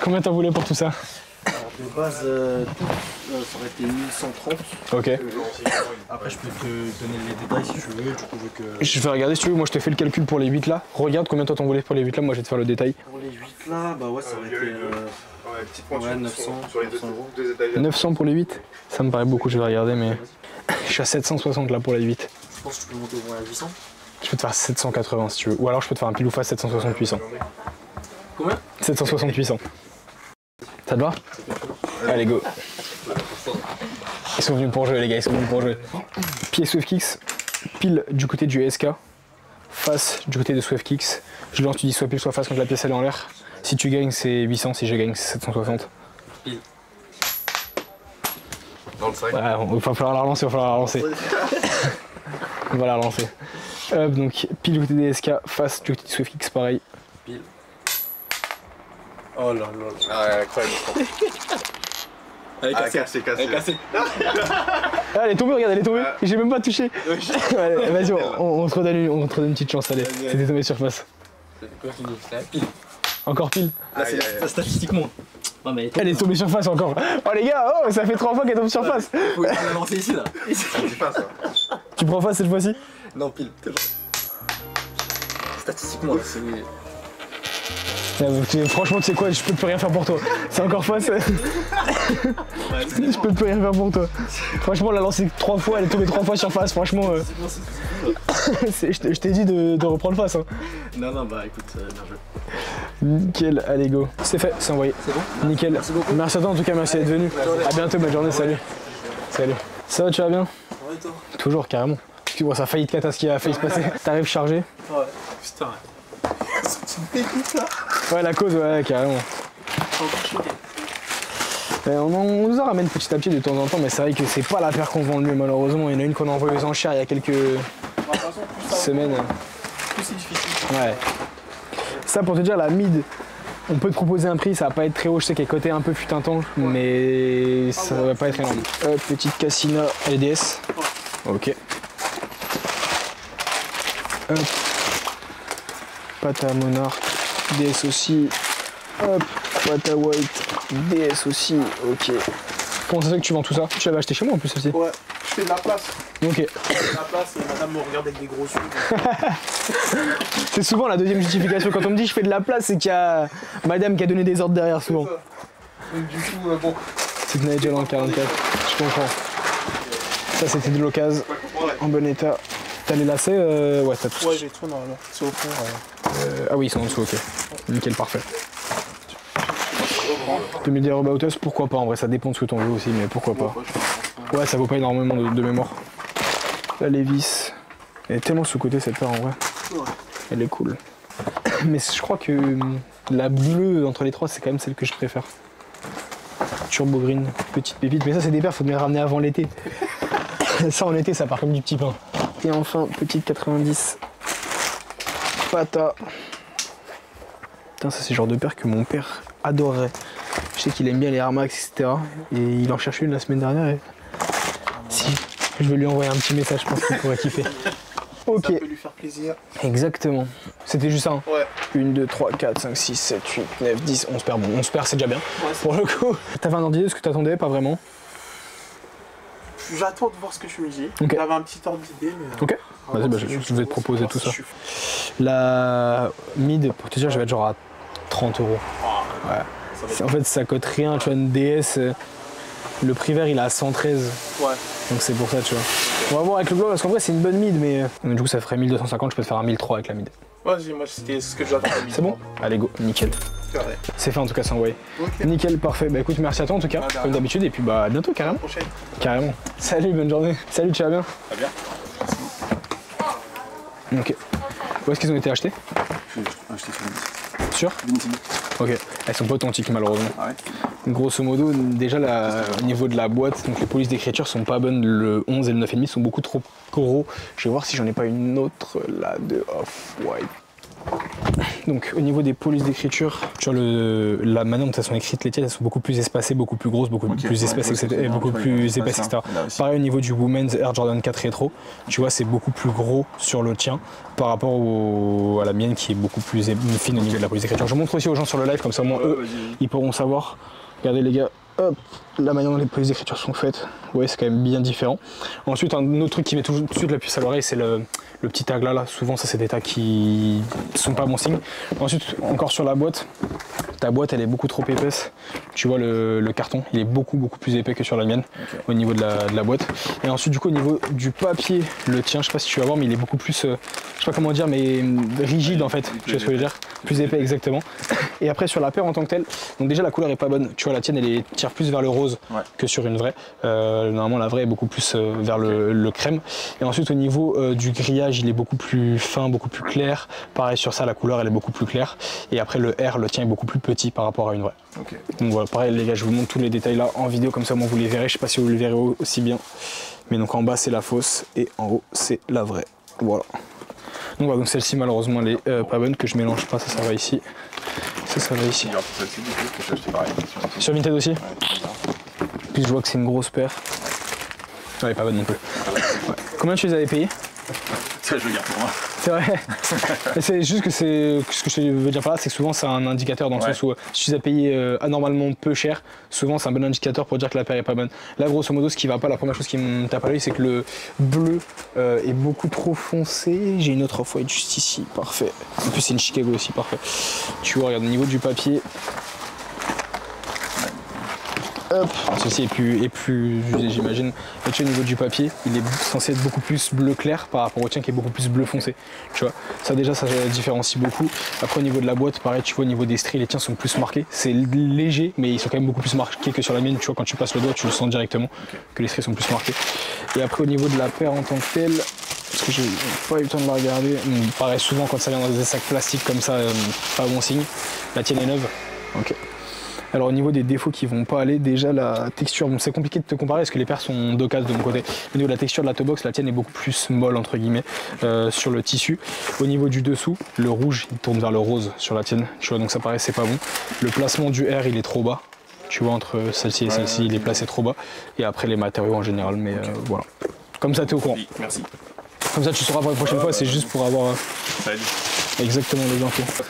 Combien t'en voulais pour tout ça? De base, ça aurait été 1130. Ok. Après, je peux te donner les détails si tu veux. Du coup, vu que... Je vais regarder si tu veux. Moi, je te fais le calcul pour les 8 là. Regarde combien toi t'en voulais pour les 8 là. Moi, je vais te faire le détail. Pour les 8 là, bah ouais, ça aurait été. Ouais, 900 sur les 200 €. 900 pour les 8. Ça me paraît beaucoup. Je vais regarder, mais je suis à 760 là pour les 8. Je pense que tu peux monter au moins à 800. Je peux te faire 780 si tu veux. Ou alors, je peux te faire un pile ou face 760 800. Combien? 760 800. Ça te va? Allez, go. Ils sont venus pour jouer, les gars, ils sont venus pour jouer. Pied Swift Kicks, pile du côté du SK, face du côté de Swift Kicks. Je lance, tu dis soit pile, soit face quand la pièce elle est en l'air. Si tu gagnes, c'est 800, si je gagne, c'est 760. Pile. Dans le sac. Ouais, il va falloir la relancer, On va la relancer. Hop, donc pile du côté des SK, face du côté de Swift Kicks, pareil. Pile. Oh là là. Ah ouais, incroyable. Elle est cassée. Elle est cassée. Ah, elle est tombée, regarde, elle est tombée. J'ai même pas touché. Allez, vas-y, on te redonne une petite chance, allez. C'était tombé sur face. Encore pile. Là, c'est statistiquement. Non, mais elle est tombée sur face encore. Oh les gars, oh, ça fait 3 fois qu'elle tombe sur face. Faut la lancer ici là. C'est pas ça. Tu prends face cette fois-ci? Non, pile. Statistiquement, là, c'est. Franchement, tu sais quoi, je peux plus rien faire pour toi. C'est encore face. Je peux plus rien faire pour toi. Franchement, on l'a lancé 3 fois, elle est tombée 3 fois sur face. Franchement, je t'ai dit de reprendre face. Hein. Non, bah écoute, bien joué. Nickel, allez go. C'est fait, c'est envoyé. C'est bon? Nickel. Merci beaucoup. Merci à toi en tout cas, merci d'être venu. À bientôt, bonne journée, salut. Salut. Ça va, tu vas bien? Ouais, toi? Toujours, carrément. Excuse-moi, ça a failli te casser ce qui a failli se passer. T'arrives chargé? Ouais. Putain. C'est une pépite là. Ouais, la cause, ouais, carrément. On nous en ramène petit à petit de temps en temps, mais c'est vrai que c'est pas la paire qu'on vend le mieux, malheureusement. Il y en a une qu'on a envoyée aux enchères il y a quelques semaines. Plus c'est difficile. Ouais. Ça, pour te dire, la mid, on peut te proposer un prix, ça va pas être très haut. Je sais qu'elle est cotée un peu fut un temps, mais ça va pas être énorme. Hop, petite Cassina LDS. Ok. Hop. Pata Monarch, DS aussi. Hop, Pata White, DS aussi. Ok. Comment ça se fait que tu vends tout ça? Tu l'avais acheté chez moi en plus aussi? Ouais, je fais de la place. Ok. Je fais de la place et madame me regarde avec des gros yeux. C'est souvent la deuxième justification. Quand on me dit je fais de la place, c'est qu'il y a madame qui a donné des ordres derrière souvent. Donc du coup, bon. C'est une Nigel en 44, je comprends. Ça c'était de l'occasion, en bon état. T'as les lacets ouais, t'as tout. Ouais, j'ai tout normalement. C'est au fond. Ah oui, ils sont en dessous, ok. Nickel, parfait. 2000 DR about us, pourquoi pas? En vrai, ça dépend de ce que t'en veux aussi, mais pourquoi pas. Ouais, ça vaut pas énormément de mémoire. La Levis, elle est tellement sous-cotée cette paire en vrai. Elle est cool. Mais je crois que la bleue entre les trois, c'est quand même celle que je préfère. Turbo Green, petite pépite. Mais ça, c'est des paires, faut les ramener avant l'été. Ça, en été, ça part comme du petit pain. Et enfin, petite 90. Pata. Putain, ça, c'est le genre de paire que mon père adorerait. Je sais qu'il aime bien les Air Max, etc. Et il en cherche une la semaine dernière. Et... si, je vais lui envoyer un petit message, je pense qu'il pourrait kiffer. Ok. Ça peut lui faire plaisir. Exactement. C'était juste ça. Hein. Ouais. 1, 2, 3, 4, 5, 6, 7, 8, 9, 10, 11 paires. Bon, 11 paires, c'est déjà bien. Ouais, pour le coup. T'avais un ordre d'idée de ce que t'attendais? Pas vraiment. J'attends de voir ce que tu me dis. Okay. J'avais un petit ordre d'idée, mais... Ok. Vas-y, bah, je vais te proposer tout ça. La mid, pour te dire, je vais être genre à 30 €. Ouais. En fait, ça coûte rien. Tu vois, une DS, le prix vert, il est à 113. Ouais. Donc c'est pour ça, tu vois. On va voir avec le blanc, parce qu'en vrai, c'est une bonne mid, mais... du coup, ça ferait 1250, je peux te faire un 1003 avec la mid. Vas-y, moi, c'était ce que j'attendais. C'est bon? Allez, go, nickel. C'est fait en tout cas, c'est envoyé. Okay. Nickel, parfait. Bah écoute, merci à toi en tout cas, comme d'habitude, et puis bah à bientôt carrément. À la prochaine. Carrément. Salut, bonne journée. Salut, tu vas bien? Très bien. Ok. Où est-ce qu'ils ont été achetés? Je l'ai acheté sur Vinted. Sûr? Vinted. Ok. Elles sont pas authentiques malheureusement. Ah ouais. Grosso modo, déjà au niveau de la boîte, donc les polices d'écriture sont pas bonnes. Le 11 et le 9,5 sont beaucoup trop gros. Je vais voir si j'en ai pas une autre là de Off-White. Donc au niveau des polices d'écriture, tu vois la manière dont elles sont écrites, les tiennes elles sont beaucoup plus espacées, beaucoup plus grosses, beaucoup plus espacées, etc. Et beaucoup plus épaisses, etc. Pareil au niveau du Women's Air Jordan 4 Retro, tu vois c'est beaucoup plus gros sur le tien par rapport à la mienne qui est beaucoup plus fine au niveau de la police d'écriture. Je montre aussi aux gens sur le live, comme ça au moins eux, ils pourront savoir. Regardez les gars, hop, la manière dont les polices d'écriture sont faites, ouais, c'est quand même bien différent. Ensuite, un autre truc qui met tout de suite la puce à l'oreille, c'est le petit tag là. Souvent, ça, c'est des tags qui sont pas bon signe. Ensuite, encore sur la boîte, ta boîte, elle est beaucoup trop épaisse. Tu vois, le carton, il est beaucoup plus épais que sur la mienne, au niveau de la boîte. Et ensuite, du coup, au niveau du papier, le tien, je sais pas si tu vas voir, mais il est beaucoup plus, je sais pas comment dire, mais rigide en fait. Tu vois ce que je veux dire? Plus épais, exactement. Et après, sur la paire en tant que telle, donc déjà, la couleur est pas bonne. Tu vois, la tienne, elle tire plus vers le rose que sur une vraie. Normalement, la vraie est beaucoup plus vers le crème. Et ensuite, au niveau du grillage, il est beaucoup plus fin, beaucoup plus clair. Pareil sur ça, la couleur, elle est beaucoup plus claire. Et après, le R, le tien est beaucoup plus petit par rapport à une vraie. Okay. Donc voilà, pareil les gars, je vous montre tous les détails là en vidéo, comme ça moi vous les verrez. Je sais pas si vous les verrez aussi bien. Mais donc en bas, c'est la fausse et en haut, c'est la vraie. Voilà. Donc voilà, donc celle-ci, malheureusement, elle est pas bonne, que je mélange pas. Ça va ici. Ça va ici. Sur Vinted aussi. Puis je vois que c'est une grosse paire. Elle est pas bonne non plus. Ouais. Combien tu les avais payés? Ça, je le garde pour moi. C'est vrai. C'est juste que ce que je veux dire par là, c'est que souvent c'est un indicateur dans le sens où si tu les as payés anormalement peu cher, souvent c'est un bon indicateur pour dire que la paire est pas bonne. Là, grosso modo, ce qui va pas, la première chose qui me tape à l'œil, c'est que le bleu est beaucoup trop foncé. J'ai une autre off-white juste ici, parfait. En plus, c'est une Chicago aussi, parfait. Tu vois, regarde au niveau du papier. Hop, ceci est plus usé, j'imagine. Et tu vois, au niveau du papier, il est censé être beaucoup plus bleu clair par rapport au tien qui est beaucoup plus bleu foncé. Tu vois, ça déjà, ça différencie beaucoup. Après, au niveau de la boîte, pareil, tu vois, au niveau des stries, les tiens sont plus marqués. C'est léger, mais ils sont quand même beaucoup plus marqués que sur la mienne. Tu vois, quand tu passes le doigt, tu le sens directement que les stries sont plus marqués. Et après, au niveau de la paire en tant que telle, parce que j'ai pas eu le temps de la regarder, pareil, souvent quand ça vient dans des sacs plastiques comme ça, pas bon signe. La tienne est neuve. Ok. Alors au niveau des défauts qui vont pas aller, déjà la texture, bon, c'est compliqué de te comparer parce que les paires sont d'occasion de mon côté. Au niveau de la texture de la toe box, la tienne est beaucoup plus molle entre guillemets sur le tissu. Au niveau du dessous, le rouge il tourne vers le rose sur la tienne, tu vois, donc ça paraît c'est pas bon. Le placement du R il est trop bas, tu vois, entre celle-ci et celle-ci il est placé trop bas. Et après les matériaux en général, mais voilà. Comme ça t'es au courant. Oui, merci. Comme ça tu sauras pour la prochaine fois, c'est juste pour avoir exactement les infos.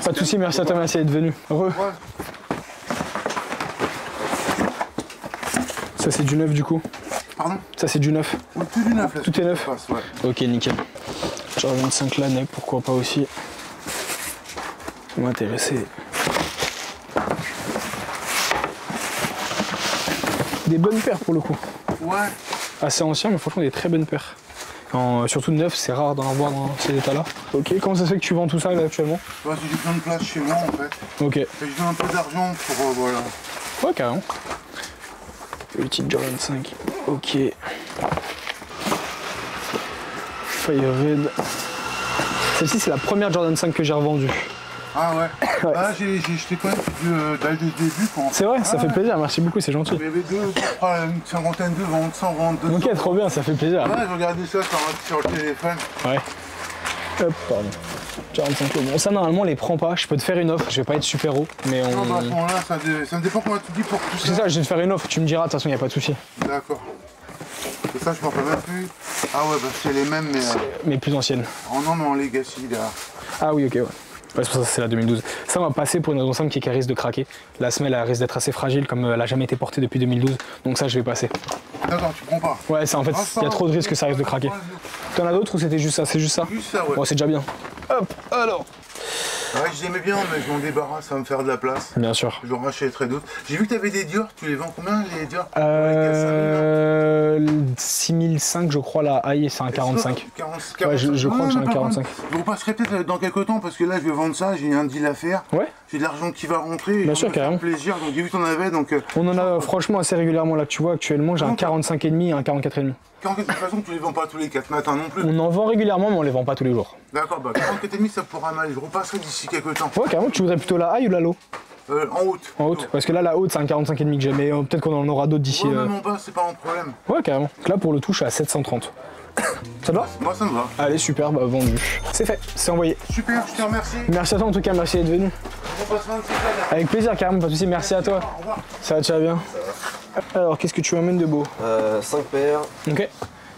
Pas de soucis, merci à toi, merci d'être venu. Heureux. Ça c'est du neuf du coup. Pardon? Ça c'est du neuf. Oui, tout du neuf là. Tout est neuf. Passe, ouais. Ok, nickel. Genre 25 l'année, pourquoi pas aussi. M'intéresser. Des bonnes paires pour le coup. Ouais. Assez ancien, mais franchement des très bonnes paires. Surtout neuf, c'est rare d'en avoir dans ces états là. Ok, comment ça se fait que tu vends tout ça là actuellement? Ouais, j'ai plein de place chez moi en fait. Ok. Et je donne un peu d'argent pour voilà. Ouais, carrément. Petite Jordan 5, ok. Fire Red. Celle-ci c'est la première Jordan 5 que j'ai revendue. Ah ouais, Ah je t'ai connu dès le début quand... C'est vrai, ça fait plaisir, merci beaucoup, c'est gentil. Il y avait une cinquantaine de ventes, 100 ventes, 200. Ok, trop bien, ça fait plaisir. Ouais, j'ai regardé ça sur le téléphone. Ouais. Hop, pardon. 45 euros. Bon, ça normalement on les prend pas. Je peux te faire une offre. Je vais pas être super haut, mais on. Non, bah à ce moment-là, ça me dépend comment tu dis pour tout ça. C'est ça, je vais te faire une offre. Tu me diras. De toute façon, y a pas de souci. D'accord. Et ça, je m'en rappelle même plus. Ah ouais, bah c'est les mêmes, mais. Mais plus anciennes. Oh non, mais en Legacy là. Ah oui, ok, ouais. Ouais, c'est pour ça que c'est la 2012. Ça m'a passé pour une raison simple qui est qu'elle risque de craquer. La semelle elle risque d'être assez fragile comme elle a jamais été portée depuis 2012. Donc ça je vais passer. D'accord, tu prends pas. Ouais, c'est en fait il y a trop de risques que ça risque de craquer. T'en as d'autres ou c'était juste ça? C'est juste ça? Juste ça, ouais. Bon, c'est déjà bien. Hop, alors. Ouais, je l'aimais bien, mais je m'en débarrasse, ça va me faire de la place. Bien sûr. Je rachèterai d'autres. J'ai vu que tu avais des Dior, tu les vends combien les Dior? 6005 je crois la high, c'est un 45. 45. Ouais, je crois que j'ai un 45. Je repasserai peut-être dans quelques temps parce que là je vais vendre ça, j'ai un deal à faire. Ouais. J'ai de l'argent qui va rentrer. Bien sûr, carrément. Plaisir, donc j'ai vu que t'en avais donc. On en a franchement assez régulièrement là, tu vois actuellement j'ai un 45,5 et un 44,5. De toute façon tu les vends pas tous les 4 matins non plus. On en vend régulièrement mais on les vend pas tous les jours. D'accord, bah 44,5 ça pourra mal, je repasserai d'ici quelques temps. Ouais carrément, tu voudrais plutôt la high ou la low? En haute. En haute, parce que là la haute c'est un 45,5 que j'ai, mais peut-être qu'on en aura d'autres d'ici. Ouais, même en bas c'est pas un problème. Ouais carrément. Là pour le tout je suis à 730. Ça te va? Moi ça me va. Allez super, bah vendu. C'est fait, c'est envoyé. Super, je te remercie. Merci à toi en tout cas, merci d'être venu. On passe 26 là. Avec plaisir carrément, pas de soucis, merci à toi. Au revoir. Ça va, tu vas bien? Alors qu'est-ce que tu m'amènes de beau? 5 paires. Ok.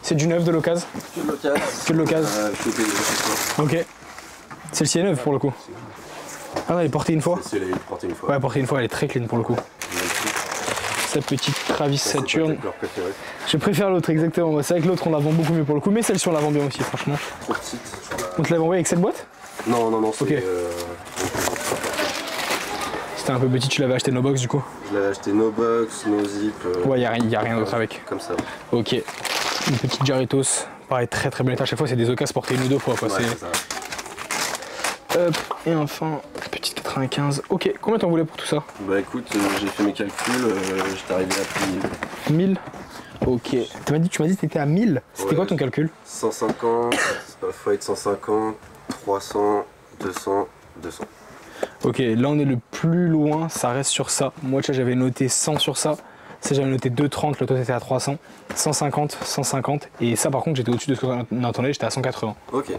C'est du neuf de l'occasion? Que de l'occasion. Que de l'occasion. Je fais des... Ok. Celle-ci est neuve pour le coup. Ah non, elle est portée une fois? Celle-là, elle est portée une fois. Ouais, portée une fois, elle est très clean pour le coup. sa petite Travis Saturn. Leur préféré. Je préfère l'autre, exactement. C'est vrai que l'autre, on la vend beaucoup mieux pour le coup, mais celle-ci, on la vend bien aussi, franchement. Trop petite. On te l'a envoyé avec cette boîte? Non, non, non, c'est... Okay. C'était un peu petit, tu l'avais acheté no box du coup? Je l'avais acheté no box, no zip. Ouais, y a rien d'autre avec. Comme ça. Ok. Une petite Jarritos. Pareil, très très belle état. À chaque fois, c'est des occasions portées une ou deux fois. Quoi. Ouais, Hop, et enfin, petite 95. Ok, combien t'en voulais pour tout ça? Bah écoute, j'ai fait mes calculs, j'étais arrivé à plus de 1000. 1000. Ok. Tu m'as dit que t'étais à 1000. C'était quoi ton calcul? 150, faut être 150, 300, 200, 200. Ok, là on est le plus loin, ça reste sur ça. Moi j'avais noté 100 sur ça. Ça j'avais noté 230, le taux était à 300, 150, 150. Et ça par contre j'étais au-dessus de ce qu'on attendait, j'étais à 180. Ok.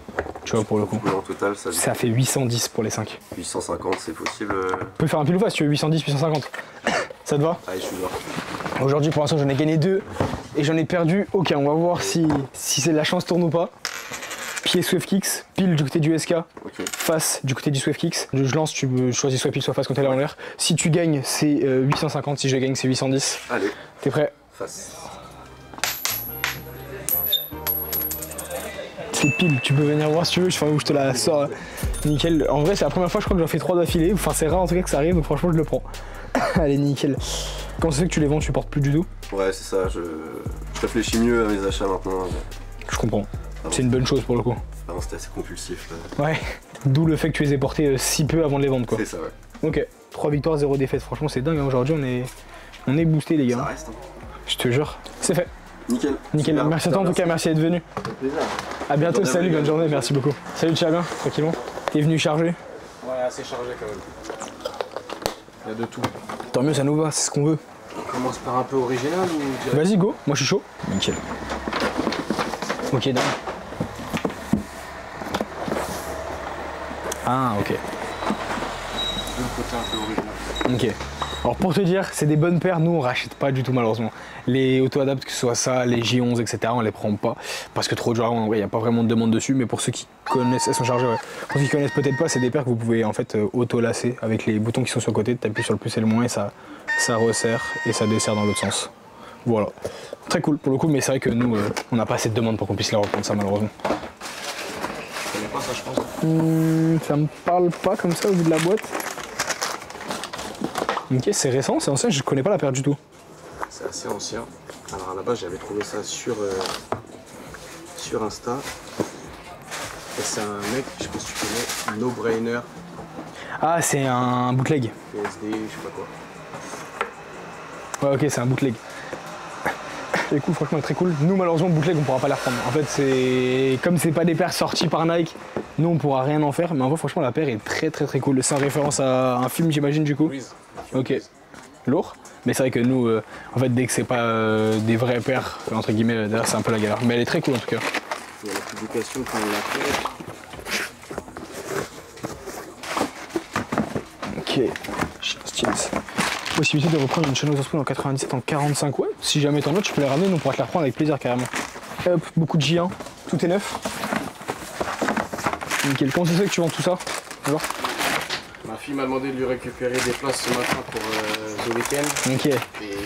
Tu vois pour le coup. En total ça fait 810 pour les 5. 850 c'est possible. On peut faire un pile ou face si tu veux, 810, 850. Ça te va? Allez, je suis d'accord. Aujourd'hui pour l'instant j'en ai gagné 2 et j'en ai perdu aucun. On va voir si c'est la chance tourne ou pas. Pied SwiftKicks, pile du côté du SK, okay. Face du côté du SwiftKicks. Je lance, tu choisis soit pile soit face quand elle est en l'air. Si tu gagnes c'est 850, si je gagne c'est 810. Allez. T'es prêt? Face. C'est pile, tu peux venir voir si tu veux, je te la sors. Nickel. En vrai c'est la première fois je crois que j'en fais 3 d'affilée. Enfin c'est rare en tout cas que ça arrive donc franchement je le prends. Allez nickel. Quand c'est que tu les vends tu portes plus du tout? Ouais c'est ça, je réfléchis mieux à mes achats maintenant. Je comprends. C'est une bonne chose pour le coup. Avant c'était assez compulsif. Ouais, d'où le fait que tu les aies portés si peu avant de les vendre quoi. C'est ça ouais. Ok, 3 victoires, 0 défaites, franchement c'est dingue, hein. Aujourd'hui on est boosté les gars. Ça reste. Hein. Je te jure, c'est fait. Nickel. Nickel, super, merci à toi en tout cas, merci d'être venu. A bientôt, salut, bonne journée, merci beaucoup. Salut, tu vas bien, tranquillement? T'es venu charger? Ouais, assez chargé quand même. Il y a de tout. Tant mieux, ça nous va, c'est ce qu'on veut. On commence par un peu original ou... Vas-y, go, moi je suis chaud. Nickel. Ok, dingue. Ah, ok. Le côté un peu original. Ok. Alors pour te dire, c'est des bonnes paires, nous on rachète pas du tout malheureusement. Les auto-adaptes, que ce soit ça, les J11, etc., on les prend pas. Parce que trop de joueurs, il n'y a pas vraiment de demande dessus, mais pour ceux qui connaissent, elles sont chargées, ouais. Pour ceux qui connaissent peut-être pas, c'est des paires que vous pouvez en fait auto-lasser avec les boutons qui sont sur le côté, tu appuies sur le plus et le moins et ça resserre et ça desserre dans l'autre sens. Voilà. Très cool pour le coup, mais c'est vrai que nous, on n'a pas assez de demande pour qu'on puisse les reprendre ça malheureusement. Je connais pas ça je pense. Ça me parle pas comme ça au bout de la boîte. Ok, c'est récent, c'est ancien, je connais pas la paire du tout. C'est assez ancien. Alors à la base j'avais trouvé ça sur Insta. Et c'est un mec, je sais pas si tu connais, No Brainer. Ah, c'est un bootleg. PSD, je sais pas quoi. Ouais, ok, c'est un bootleg. Et cool, franchement, très cool. Nous, malheureusement, bootleg, on pourra pas les reprendre. En fait, c'est comme c'est pas des paires sorties par Nike, nous, on pourra rien en faire. Mais en vrai, franchement, la paire est très cool. C'est en référence à un film, j'imagine, du coup. Oui. Ok. Lourd. Mais c'est vrai que nous, en fait, dès que c'est pas des vraies paires, entre guillemets, d'ailleurs, c'est un peu la galère. Mais elle est très cool en tout cas. Il y a la publication quand on l'a fait. Ok. Possibilité de reprendre une chaîne Witherspoon en 97 en 45, ouais. Si jamais t'en as, tu peux les ramener, nous on pourra te les reprendre avec plaisir carrément. Hop, beaucoup de J1, tout est neuf. Nickel. Comment c'est ça que tu vends tout ça? Alors ma fille m'a demandé de lui récupérer des places ce matin pour The Weeknd. Ok. Et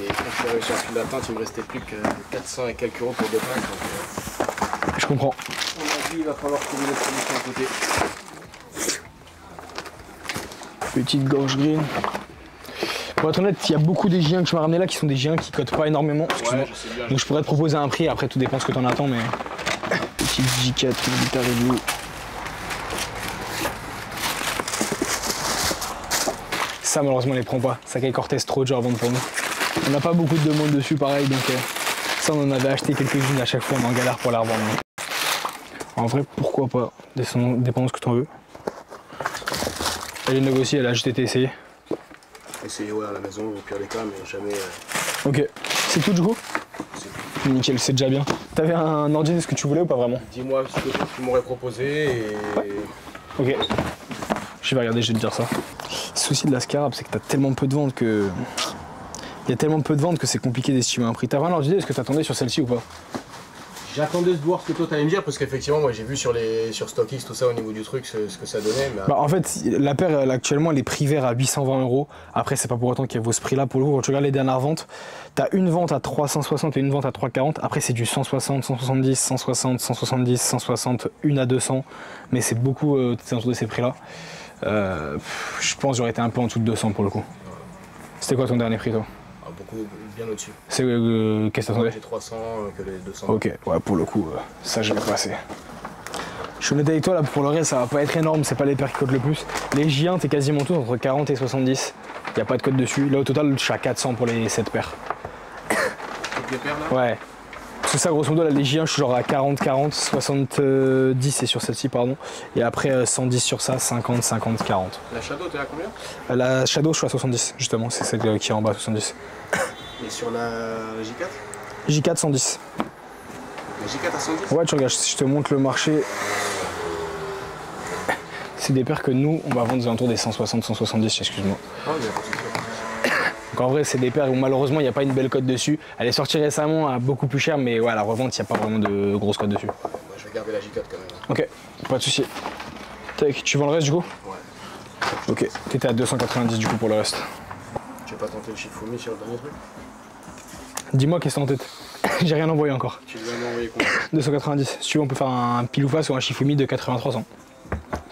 quand j'ai réussi à suivre l'attente, il me restait plus que 400 et quelques euros pour deux places. Donc, je comprends. on a dit il va falloir trouver des solutions à côté. Petite gorge green. Pour être honnête, il y a beaucoup des J1 que je m'ai ramené là qui sont des J1 qui cotent pas énormément. Ouais, je sais bien. Donc je pourrais te proposer un prix, après tout dépend ce que t'en attends, mais. Petite J4, Guitar Hero. Ça malheureusement on les prend pas. Sakai Cortez trop dur à vendre pour nous. On n'a pas beaucoup de demandes dessus pareil, donc ça on en avait acheté quelques-unes à chaque fois, on est en galère pour la revendre. En vrai pourquoi pas, dépendant de ce que t'en veux. Elle est négociée, elle a juste été essayée. Essayez ouais à la maison au pire des cas mais jamais. Ok, c'est tout du coup? C'est tout. Nickel, c'est déjà bien. T'avais un ordi de ce que tu voulais ou pas vraiment? Dis-moi ce que tu m'aurais proposé et. Ok. Je vais regarder, je vais te dire ça. Le souci de la Scarab, c'est que t'as tellement peu de ventes que. Il y a tellement peu de ventes que c'est compliqué d'estimer un prix. T'avais un ordi, est-ce que t'attendais sur celle-ci ou pas? J'attendais de voir ce que toi t'allais me dire parce qu'effectivement moi j'ai vu sur StockX tout ça au niveau du truc ce que ça donnait. Mais... Bah, en fait la paire elle, actuellement elle est privée à 820 €. Après c'est pas pour autant qu'elle vaut ce prix là. Pour le coup quand tu regardes les dernières ventes, t'as une vente à 360 et une vente à 340. Après c'est du 160, 170, 160, 170, 160, une à 200. Mais c'est beaucoup autour de ces prix là. Je pense que j'aurais été un peu en dessous de 200 pour le coup. C'était quoi ton dernier prix toi? Beaucoup, bien au-dessus. C'est qu'est-ce que t'attendais? J'ai 300 que les 200. Ok, ouais, pour le coup, ça je vais passer. Je suis honnête avec toi, là, pour le reste, ça va pas être énorme, c'est pas les paires qui cotent le plus. Les J1, t'es quasiment tous entre 40 et 70. Y a pas de code dessus. Là, au total, je suis à 400 pour les 7 paires. Toutes les paires là? Ouais. Parce que ça, grosso modo, là, les J1, je suis genre à 40, 40, 70 et sur celle-ci, pardon. Et après, 110 sur ça, 50, 50, 40. La Shadow, t'es à combien? La Shadow, je suis à 70, justement, c'est celle qui est en bas, 70. Et sur la J4? J4, 110. La J4 à 110? Ouais, tu regardes, si je te montre le marché. C'est des paires que nous, on va vendre aux alentours des 160, 170, excuse-moi. Oh, bien. Donc en vrai, c'est des paires où malheureusement, il n'y a pas une belle cote dessus. Elle est sortie récemment à beaucoup plus cher, mais ouais, à la revente, il n'y a pas vraiment de grosse cote dessus. Moi, je vais garder la J4 quand même. Ok, pas de souci. Tu vends le reste du coup? Ouais. Ok, t'étais à 290 du coup pour le reste. Tu vas pas tenter le Shifumi sur le dernier truc? Dis-moi qu'est-ce que t'as en tête. J'ai rien envoyé encore. Tu vas m'envoyer combien? 290. Si tu veux, on peut faire un pile ou face ou un Shifumi de 80-300.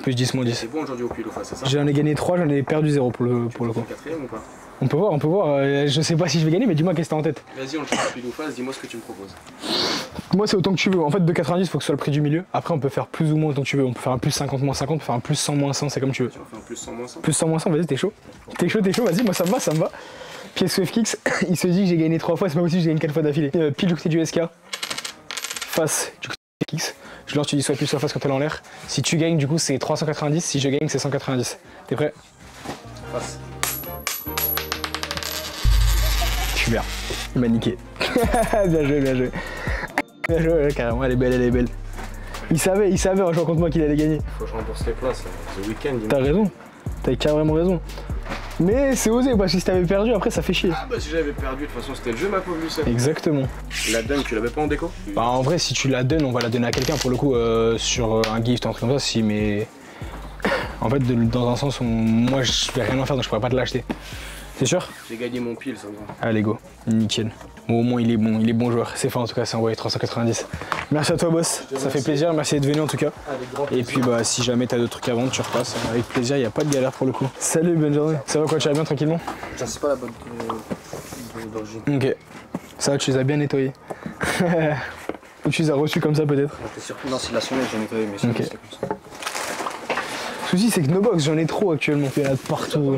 Plus 10 moins 10. C'est bon aujourd'hui au pile ou face, c'est ça? J'en ai gagné 3, j'en ai perdu 0 pour le coup. Quatrième ou pas? On peut voir. Je sais pas si je vais gagner, mais dis-moi qu'est-ce que t'as en tête. Vas-y, on le change pile ou face, dis-moi ce que tu me proposes. Moi, c'est autant que tu veux. En fait, 2,90, il faut que ce soit le prix du milieu. Après, on peut faire plus ou moins autant que tu veux. On peut faire un plus 50 moins 50, on peut faire un plus 100 moins 100, c'est comme tu veux. Tu vas faire un plus 100 moins 100? Plus 100 moins 100, vas-y, t'es chaud. T'es chaud, vas-y, moi ça me va. Pièce SwiftKicks, il se dit que j'ai gagné 3 fois, c'est pas possible, j'ai gagné 4 fois d'affilée. Pile du côté du SK, face du côté du SwiftKicks. Je lance, tu dis soit pile soit face quand elle est en l'air. Si tu gagnes, du coup, c'est 390. Si je gagne, c'est 190. T'es prêt? Face. Super. Il m'a niqué. Bien joué. Bien joué, carrément, elle est belle. Il savait en jouant contre moi qu'il allait gagner. Faut que je rembourse les places, the week-end. T'as raison, t'as carrément raison. Mais c'est osé, parce que si t'avais perdu, après ça fait chier. Ah bah si j'avais perdu, de toute façon c'était le jeu ma pauvre Lucette. Exactement. La donne, tu l'avais pas en déco? Bah en vrai, si tu la donnes, on va la donner à quelqu'un pour le coup, sur un gift, un truc comme ça, si, mais... En fait, dans un sens où moi je vais rien en faire, donc je pourrais pas te l'acheter. T'es sûr? J'ai gagné mon pile, ça me va. Allez go, nickel. Bon, au moins il est bon joueur. C'est fin en tout cas, c'est envoyé 390. Merci à toi boss, ça fait plaisir, merci d'être venu en tout cas. Et puis bah si jamais t'as d'autres trucs à vendre, tu repasses avec plaisir, il n'y a pas de galère pour le coup. Salut, bonne journée. Ça va quoi, tu vas bien tranquillement? Ça c'est pas la bonne d'origine. Ok, ça tu les as bien nettoyés. Ou tu les as reçus comme ça peut-être? Non, c'est la sonnette, j'ai nettoyé, mais c'est comme ça. Le souci c'est que nos box j'en ai trop actuellement, il y en a de partout.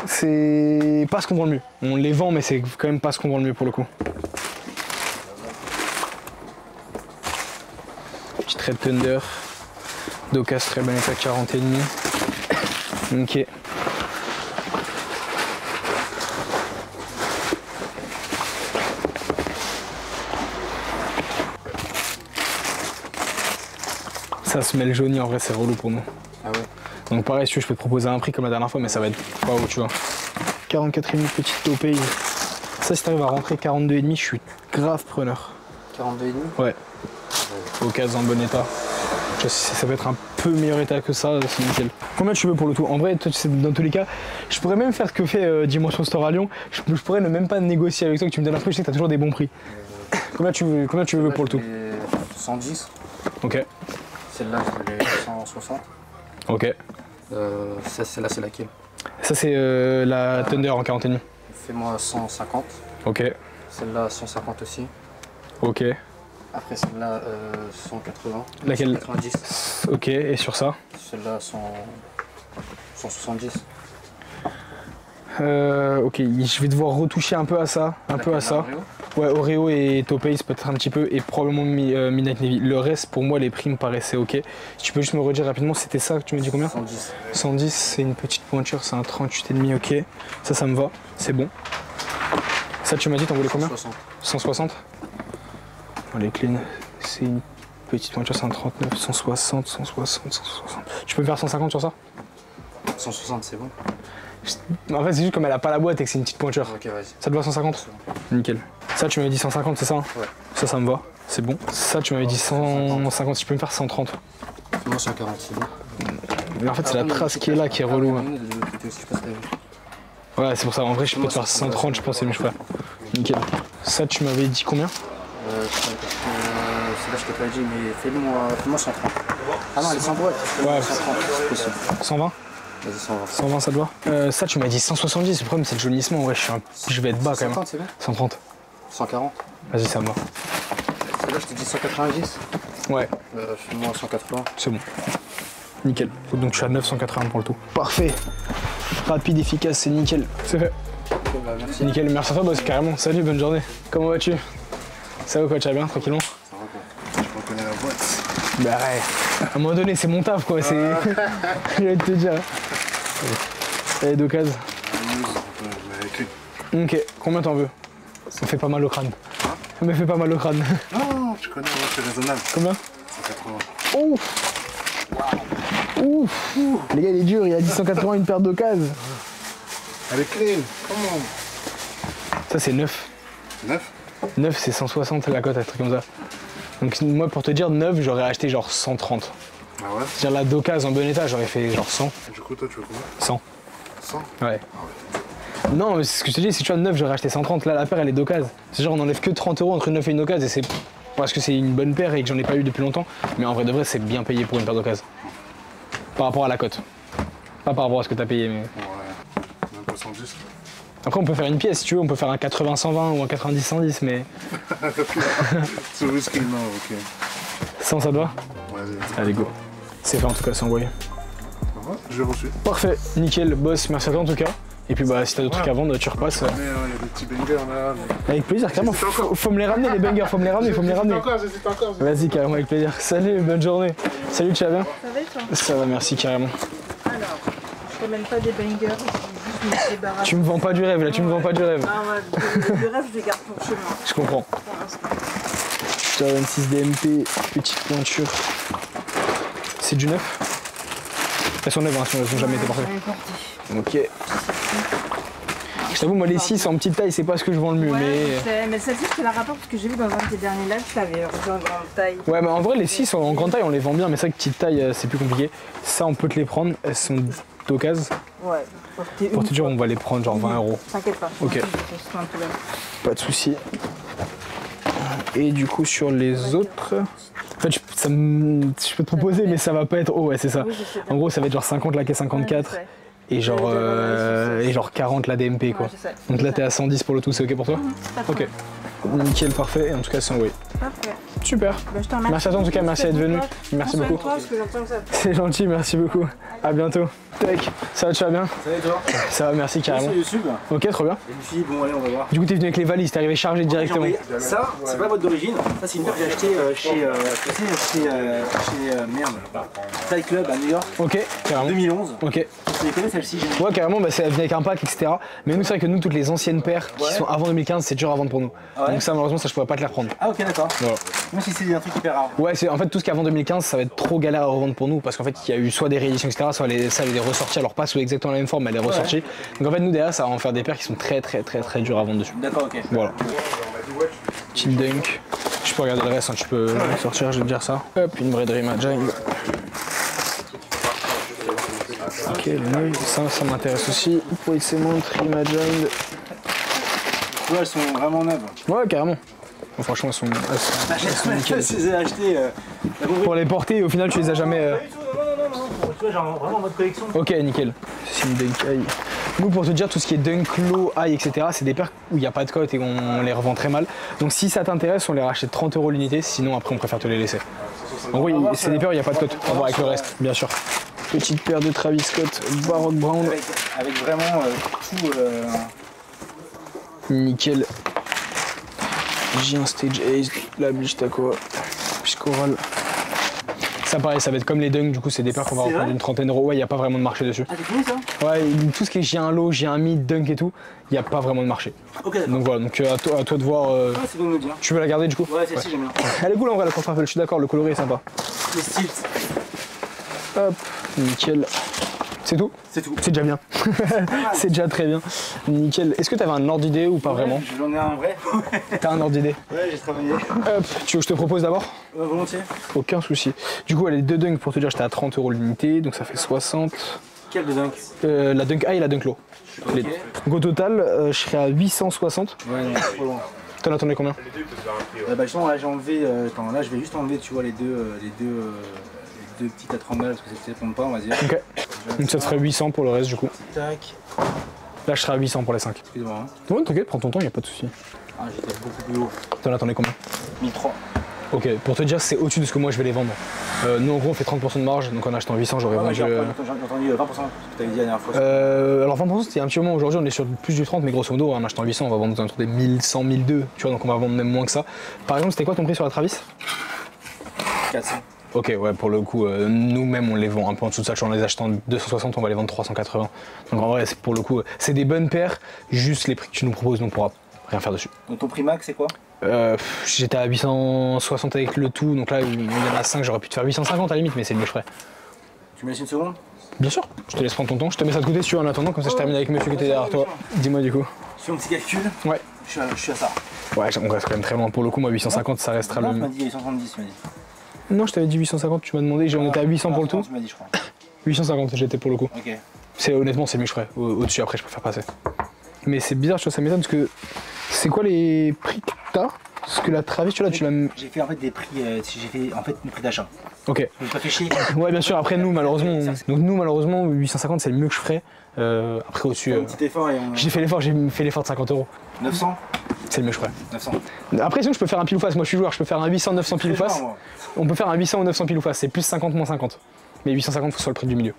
C'est pas ce qu'on vend le mieux. On les vend mais c'est quand même pas ce qu'on vend le mieux pour le coup. Petite Red Thunder. Docas très bon état 40 et demi. Ok. Ça se met le jauni en vrai c'est relou pour nous. Ah ouais. Donc pareil, si tu veux, je peux te proposer un prix comme la dernière fois, mais ça va être pas haut, tu vois. 44,5 petite topée. Ça, si t'arrives à rentrer 42,5, je suis grave preneur. 42,5? Ouais. Au cas en bon état. Ça peut être un peu meilleur état que ça, c'est nickel. Combien tu veux pour le tout? En vrai, toi, dans tous les cas, je pourrais même faire ce que fait Dimension Store à Lyon. Je pourrais ne même pas négocier avec toi, que tu me donnes un prix, je sais que t'as toujours des bons prix. Combien tu veux pour le tout? 110. Ok. Celle-là, je voulais 160. Ok. Celle-là, c'est laquelle? Ça, c'est la Thunder en 40,5. Fais-moi 150. Ok. Celle-là, 150 aussi. Ok. Après celle-là, 180. Laquelle? 190. Ok, et sur ça? Celle-là, 170. Ok, je vais devoir retoucher un peu à ça, Ouais, Oreo et Topaze peut-être un petit peu, et probablement Midnight Navy. Le reste, pour moi, les prix me paraissaient ok. Si tu peux juste me redire rapidement, c'était ça, tu m'as dit combien? 110. 110, c'est une petite pointure, c'est un 38,5, ok. Ça me va, c'est bon. Ça, tu m'as dit, t'en voulais combien? 160. 160. Bon, les clean, c'est une petite pointure, c'est un 39, 160, 160, 160. Tu peux me faire 150 sur ça? 160, c'est bon. En fait, c'est juste comme elle a pas la boîte et que c'est une petite pointure. Ok, vas-y. Ça te va 150? Nickel. Ça, tu m'avais dit 150, c'est ça? Ouais. Ça me va, c'est bon. Ça, tu m'avais dit 150, si tu peux me faire 130. Moi, 140, c'est bon. Mais en fait, c'est la trace qui est là qui est relou. Ouais, c'est pour ça. En vrai, je peux te faire 130, je pense, c'est mieux, je ferais. Nickel. Ça, tu m'avais dit combien? C'est là, je t'ai pas dit, mais fais-moi 130. Ah non, elle est sans boîte. Ouais, 130, c'est possible. 120? Vas-y, 120. 120, ça te va? Ça, tu m'as dit 170. Le problème, c'est le jaunissement. Ouais, je vais être bas quand même. 130, c'est bon? 130. 140. Vas-y, ça me va. C'est là, je t'ai dit 190. Ouais. Fais-moi 180. C'est bon. Nickel. Donc, je suis à 980 pour le tout. Parfait. Rapide, efficace, c'est nickel. C'est fait. Okay, bah, merci. Nickel. Merci à toi, boss, carrément. Salut, bonne journée. Comment vas-tu? Ça va quoi, tu vas bien, tranquillement? Ça va quoi? Je reconnais la boîte. Bah ouais. À un moment donné, c'est mon taf, quoi. C'est. Je vais te dire. Allez, d'occasion. Ok, combien t'en veux? Ça me fait pas mal au crâne. Ça me fait pas mal au crâne. Non, tu connais, c'est raisonnable. Combien? 180. Ouf. Ouf. Les gars, il est dur, il a dit 180 une paire d'occasion. Elle est clean. Comment? Ça, c'est 9. 9? 9, c'est 160 la cote, un truc comme ça. Donc, moi, pour te dire, 9, j'aurais acheté genre 130. Ah ouais? C'est-à-dire la d'occasion en bon état, j'aurais fait genre 100. Du coup, toi, tu veux combien? 100. 100? Ouais. Non, mais c'est ce que je te dis, si tu as 9, j'aurais acheté 130. Là, la paire, elle est d'occasion. C'est genre, on enlève que 30 € entre une 9 et une occasion, et c'est parce que c'est une bonne paire et que j'en ai pas eu depuis longtemps. Mais en vrai de vrai, c'est bien payé pour une paire d'occasion. Par rapport à la cote. Pas par rapport à ce que t'as payé, mais. Ouais. Même pas 110. Après, on peut faire une pièce, si tu veux, on peut faire un 80-120 ou un 90-110, mais. C'est risqué, non, ok. 100, ça te va? Vas-y. Allez, go. C'est fait en tout cas, c'est envoyé. Je l'ai reçu. Parfait, nickel, boss, merci à toi en tout cas. Et puis bah si t'as d'autres trucs à vendre, tu repasses. Mais il y a des petits bangers là. Mais... Avec plaisir, carrément. Faut me les ramener les bangers, faut me les ramener, faut me les ramener. J'hésite encore. Vas-y, carrément, avec plaisir. Salut, bonne journée. Salut, tu vas bien? Ça va et toi? Ça va, merci, carrément. Alors, je ramène pas des bangers, je juste me débarrasse. Tu me vends pas du rêve là, tu me vends pas du rêve. Ah ouais, le rêve, je les garde pour chez moi. Je comprends. Tu as 26 DMP, petite pointure. C'est du neuf? Elles sont neuves, hein, elles ont jamais été parfaites. Ok. Je t'avoue, moi les 6 en petite taille, c'est pas ce que je vends le mieux, mais celle-ci, je te la rapporte parce que j'ai vu dans un de tes derniers lives, tu l'avais reçu en grande taille. Ouais, mais en vrai, les 6 en grande taille, on les vend bien, mais c'est vrai que petite taille, c'est plus compliqué. Ça, on peut te les prendre, elles sont d'occasion. Ouais, pour te dire, on va les prendre genre 20 €. T'inquiète pas. Ok. Pas de soucis. Et du coup, sur les autres. En fait, je peux te proposer, mais ça va pas être haut, ouais, c'est ça. Oui, en gros, ça va être genre 50 la K54. Ouais, et genre 40 la DMP quoi. Ouais, donc là t'es à 110 pour le tout, c'est ok pour toi? Ok. Nickel, parfait, et en tout cas c'est envoyé. Parfait. Super. Bah, je te remercie. Merci à toi en tout cas, merci d'être venu. Merci beaucoup. C'est gentil, merci beaucoup. À bientôt. Tac. Ça va, tu vas bien? Ça va et toi? Ça va, merci carrément. C'est YouTube. Ok, trop bien. Et je me suis dit, bon allez, on va voir. Du coup t'es venu avec les valises, t'es arrivé chargé directement. Ça, c'est pas la boîte d'origine. Ça c'est une paire que j'ai achetée chez merde. Style Club à New York. Ok, carrément. 2011. Ok. Tu les connais celle-ci? Ouais, carrément, bah, elle vient avec un pack, etc. Mais nous, c'est vrai que nous, toutes les anciennes paires qui sont avant 2015, c'est dur à vendre pour nous. Ah ouais. Donc ça, malheureusement, ça, je pourrais pas te les reprendre. Ah ok, d'accord. Voilà. Même si c'est un truc hyper rare. Ouais, en fait, tout ce qui est avant 2015, ça va être trop galère à revendre pour nous. Parce qu'en fait, il y a eu soit des rééditions, etc. Soit ça avait des ressorties, alors pas sous exactement la même forme, mais elle est ressortie. Donc en fait, nous, derrière, ça va en faire des paires qui sont très dures à vendre dessus. D'accord, ok. Voilà. Team Dunk. Je peux regarder le reste, hein, tu peux sortir, je vais te dire ça. Hop, une vraie Dream Agile. Ok, ça m'intéresse aussi. Pour ces montres, Imagine. Ouais, elles sont vraiment neuves. Ouais, carrément. Bon, franchement, elles sont nickel. Je les ai achetées. Pour les porter, au final, tu les as jamais. Non. Tu vois, genre vraiment en mode collection. Ok, nickel. C'est une Dunk High. Nous, pour te dire, tout ce qui est Dunk Low, High, etc., c'est des paires où il n'y a pas de cote et on les revend très mal. Donc, si ça t'intéresse, on les rachète 30 € l'unité. Sinon, après, on préfère te les laisser. En gros, c'est des paires où il n'y a pas de cote. On va voir avec le reste, bien sûr. Petite paire de Travis Scott, Baroque Brown. Avec vraiment tout. Nickel. J'ai un Stage Ace, la Bleach Taco, Piscoral. Ça pareil, ça va être comme les Dunk, du coup c'est des paires qu'on va reprendre d'une 30aine €. Ouais, il n'y a pas vraiment de marché dessus. Ah, c'est fini ça? Ouais, tout ce qui est j'ai un low, j'ai un mid, Dunk et tout, il n'y a pas vraiment de marché. Ok. Donc voilà, donc à toi de voir. Ouais, c'est bon de me dire. Tu veux la garder du coup? Ouais, celle-ci j'aime bien. Elle est cool en vrai la contre-rappel, je suis d'accord, le coloris est sympa. Les styles. Hop, nickel. C'est tout? C'est tout. C'est déjà bien. C'est déjà très bien. Nickel. Est-ce que tu avais un ordre d'idée ou pas vraiment? J'en ai un vrai. T'as un ordre d'idée? Ouais, j'ai travaillé. Hop, tu veux que je te propose d'abord? Volontiers. Aucun souci. Du coup, les deux dunks, pour te dire, j'étais à 30 € l'unité, donc ça fait 60. Quel de dunk? La dunk high et la dunk low. Ok. Donc au total, je serais à 860. Ouais, non, trop loin. T'en attendais combien? Bah justement, là j'ai enlevé. Attends, là je vais juste enlever, tu vois, les deux petites à 30 balles parce que ça ne compte pas, on va dire. Ok. Donc ça te ferait 800 pour le reste, du coup. Tac. Là, je serais à 800 pour les 5. Excuse-moi. Hein. Ouais, t'inquiète, prends ton temps, y a pas de souci. Ah, j'étais beaucoup plus haut. T'en attendais combien? 1003. Ok, pour te dire, c'est au-dessus de ce que moi je vais les vendre. Nous, en gros, on fait 30% de marge, donc en achetant 800, j'aurais vendu. J'ai entendu 20%, ce que tu avais dit la dernière fois. Alors 20%, c'était un petit moment. Aujourd'hui, on est sur plus du 30, mais grosso modo, en achetant 800, on va vendre autour des 1100, 1200, tu vois, donc on va vendre même moins que ça. Par exemple, c'était quoi ton prix sur la Travis? 400. Ok, ouais, pour le coup, nous-mêmes, on les vend un peu en dessous de ça. En les achetant 260, on va les vendre 380. Donc en vrai, pour le coup, c'est des bonnes paires, juste les prix que tu nous proposes, donc on pourra rien faire dessus. Donc ton prix max, c'est quoi? J'étais à 860 avec le tout, donc là, il y en a 5, j'aurais pu te faire 850 à la limite, mais c'est le mieux que je ferais. Tu me laisses une seconde? Bien sûr, je te laisse prendre ton temps, je te mets ça de côté si tu veux en attendant, comme ça je termine avec monsieur qui était derrière toi. Dis-moi du coup. Je fais un petit calcul. Ouais. Je suis à ça. Ouais, on reste quand même très loin. Pour le coup, moi 850, ça restera non, le. Tu m'as dit 870, tu m'as dit. Non, je t'avais dit 850, tu m'as demandé, on était à 800 pour le tout. Tu m'as dit, je crois. 850, j'étais pour le coup. Ok. Honnêtement, c'est mieux que je ferais. Au-dessus, après, je préfère passer. Mais c'est bizarre, tu vois, ça m'étonne parce que. C'est quoi les prix que t'as? Parce que la Travis, tu vois, là, tu l'as. J'ai fait en fait des prix. J'ai fait en fait le prix d'achat. Ok. Je pas fait chier. Ouais, bien sûr, après, nous, malheureusement. Donc, nous, malheureusement, 850, c'est le mieux que je ferais. Après, au-dessus. Un petit effort et on. J'ai fait l'effort de 50 €. 900. C'est le mieux que je ferais. 900. Après, sinon, je peux faire un pile ou face. Moi, je suis joueur, je peux faire un 800, 900 pile ou face. On peut faire un 800 ou 900 pile ou face. C'est plus 50, moins 50. Mais 850, faut que ce soit le prix du milieu.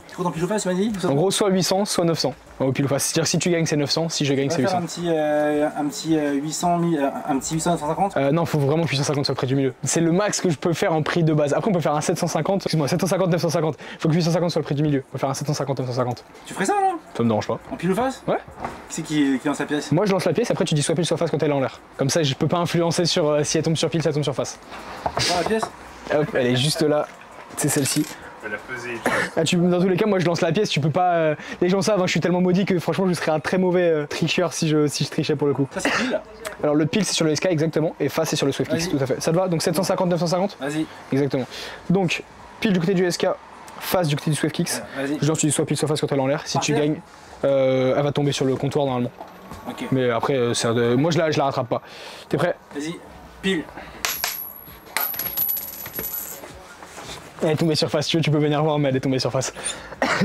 C'est quoi ton pile ou face, tu m'as dit? En gros, soit 800, soit 900 au pile ou face. C'est-à-dire, si tu gagnes, c'est 900. Si je gagne, c'est 800. Un petit 800, un petit 800, 950. Non, faut vraiment que 850 soit le prix du milieu. C'est le max que je peux faire en prix de base. Après, on peut faire un 750. Excuse-moi, 750, 950. Faut que 850 soit le prix du milieu. On peut faire un 750, 950. Tu ferais ça, là? Ça me dérange pas. En pile ou face? Ouais. Qui c'est qui lance la pièce? Moi, je lance la pièce. Après, tu dis soit pile, soit face quand elle est en l'air. Comme ça, je peux pas influencer sur si elle tombe sur pile, si elle tombe sur face. Prends la pièce? Hop, elle est juste là. C'est celle-ci. Elle a pesé. Ah, dans tous les cas, moi je lance la pièce, tu peux pas. Les gens savent, hein, je suis tellement maudit que franchement je serais un très mauvais tricheur si je trichais pour le coup. Ça c'est pile? Alors le pile c'est sur le SK exactement, et face c'est sur le SwiftX, tout à fait. Ça te va? Donc 750, 950? Vas-y. Exactement. Donc pile du côté du SK, face du côté du SwiftX. Vas-y. Genre tu dis soit pile soit face quand elle est en l'air. Si tu gagnes, elle va tomber sur le comptoir normalement. Ok. Mais après, moi je la rattrape pas. T'es prêt? Vas-y. Pile. Elle est tombée sur face, tu peux venir voir, mais elle est tombée sur face.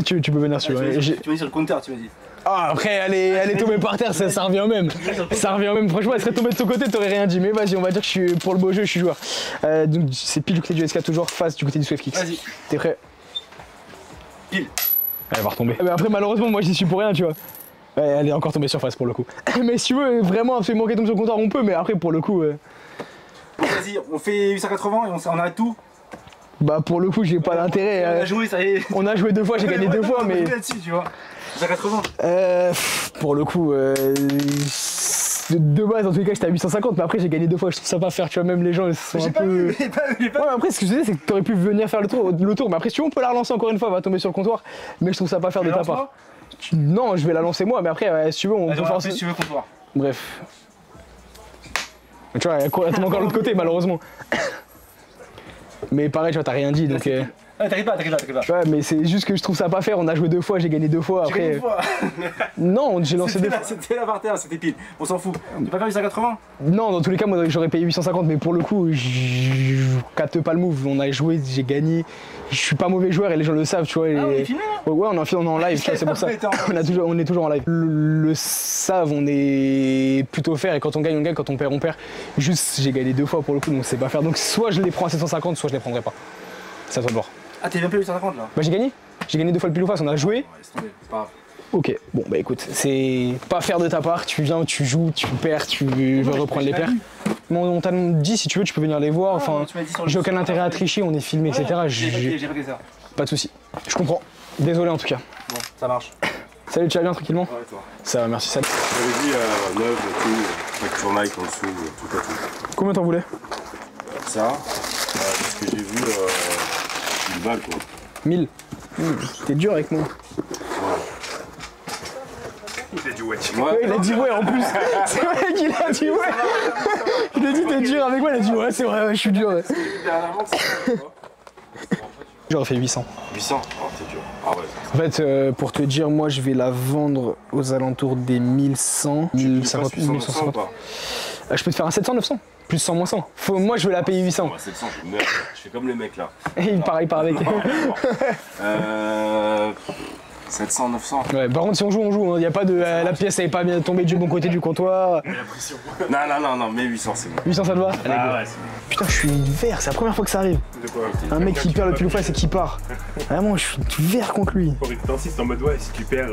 tu peux venir sur. Tu m'as dit sur le compteur, tu m'as dit. Ah, après, elle est tombée par terre, ça revient au même. Ça revient au même. Franchement, elle serait tombée de ton côté, t'aurais rien dit. Mais vas-y, on va dire que je suis pour le beau jeu, je suis joueur. Donc, c'est pile du côté du SK, toujours face du côté du SwiftX. Vas-y. T'es prêt? Pile. Elle va retomber. Mais après, malheureusement, moi, j'y suis pour rien, tu vois. Ouais, elle est encore tombée sur face pour le coup. Mais si tu veux vraiment absolument qu'elle tombe sur le comptoir, on peut, mais après, pour le coup. Vas-y, on fait 880 et on arrête tout. Bah, pour le coup, j'ai pas d'intérêt. On a joué, ça y est. On a joué 2 fois, j'ai gagné 2 fois, mais. Là-dessus, tu vois. 880. Pour le coup, de base, en tous les cas, j'étais à 850, mais après, j'ai gagné 2 fois. Je trouve ça pas faire, tu vois, même les gens, ils sont un peu. J'ai pas vu. Ouais, après, ce que je disais, c'est que t'aurais pu venir faire le tour. Mais après, si tu veux, on peut la relancer encore une fois, elle va tomber sur le comptoir. Mais je trouve ça pas faire de ta part. Non, je vais la lancer moi, mais après, si tu veux, on peut faire. Si tu veux comptoir. Bref. Tu vois, elle tombe encore de l'autre côté, malheureusement. Mais pareil, tu vois, t'as rien dit, donc. Ah, t'arrives pas. Ouais, mais c'est juste que je trouve ça pas faire. On a joué 2 fois, j'ai gagné 2 fois. Après. J'ai gagné 2 fois. Non, j'ai lancé 2 fois. C'était la par terre, c'était pile. On s'en fout. Tu peux pas faire 880? Non, dans tous les cas, moi j'aurais payé 850, mais pour le coup, je capte pas le move. On a joué, j'ai gagné. Je suis pas mauvais joueur et les gens le savent, tu vois. Ah, on est filmé là? Ouais, on est en live, tu vois, c'est pour ça. On est toujours en live. Le savent, on est plutôt fair et quand on gagne, on gagne, quand on perd, on perd. Juste, j'ai gagné 2 fois pour le coup, donc c'est pas faire. Donc soit je les prends à 750, soit je les prendrai pas. C'est à toi de voir. Ah, t'es même pas 850 là? Bah, j'ai gagné. J'ai gagné 2 fois le pile ou face, on a joué. Ouais, laisse tomber, c'est pas grave. Ok, bon bah écoute, c'est pas faire de ta part, tu viens, tu joues, tu perds, tu veux reprendre les paires. On t'a dit si tu veux, tu peux venir les voir, enfin, j'ai aucun intérêt à tricher, on est filmé, etc. J'ai réglé ça. Pas de soucis, je comprends. Désolé en tout cas. Bon, ça marche. Salut, tu vas bien tranquillement? Ouais, toi. Ça va, merci, salut. J'avais dit 9 et tout, facture Nike en dessous, tout à tout. Combien t'en voulais? Ça, parce que j'ai vu 1000 balles quoi. 1000? T'es dur avec moi. Il a dit ouais. Ouais, il a dit ouais en plus. C'est vrai qu'il a dit ouais. Il a dit t'es dur avec moi, il a dit ouais, c'est vrai, ouais, je suis dur. Ouais. J'aurais fait 800. 800? Oh, t'es dur. Ah ouais. En fait, pour te dire, moi je vais la vendre aux alentours des 1100, 1050, 1150. Je peux te faire un 700, 900 plus 100 moins 100. Moi je vais la payer 800. Moi 700, je meurs. Je fais comme les mecs là. Il part avec. 700, 900. Ouais, par contre, si on joue, on joue. Il n'y a pas de. La pièce, elle n'est pas bien tombée du bon côté du comptoir. Non, mais 800, c'est bon. 800, ça te va? Ah ouais, c'est bon. Putain, je suis vert, c'est la première fois que ça arrive. De quoi? Un mec qui perd le pile ou face et qui part. Vraiment, je suis vert contre lui. Faut que t'insistes en mode ouais, si tu perds,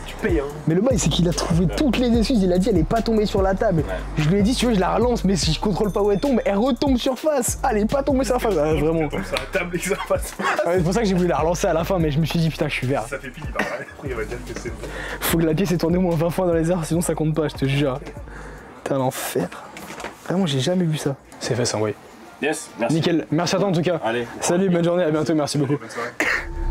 tu payes. Hein. Mais le bail, c'est qu'il a trouvé toutes les excuses. Il a dit, elle est pas tombée sur la table. Je lui ai dit, si tu veux, je la relance, mais si je contrôle pas où elle tombe, elle retombe sur face. Ah, elle est pas tombée sur la face. Ah, vraiment. Elle tombe sur la table et que ça passe. C'est pour ça que j'ai voulu la relancer à la fin, mais je me suis dit, putain, je suis vert. Ça fait pile, il va dire que c'est bon. Faut que la pièce ait tourné au moins 20 fois dans les airs, sinon ça compte pas, je te jure. Putain, l'enfer. Vraiment, j'ai jamais vu ça. C'est fait, ça, oui. Yes, merci. Nickel, merci à toi en tout cas. Allez. Salut, bonne journée, à bientôt, merci beaucoup. Bonne soirée.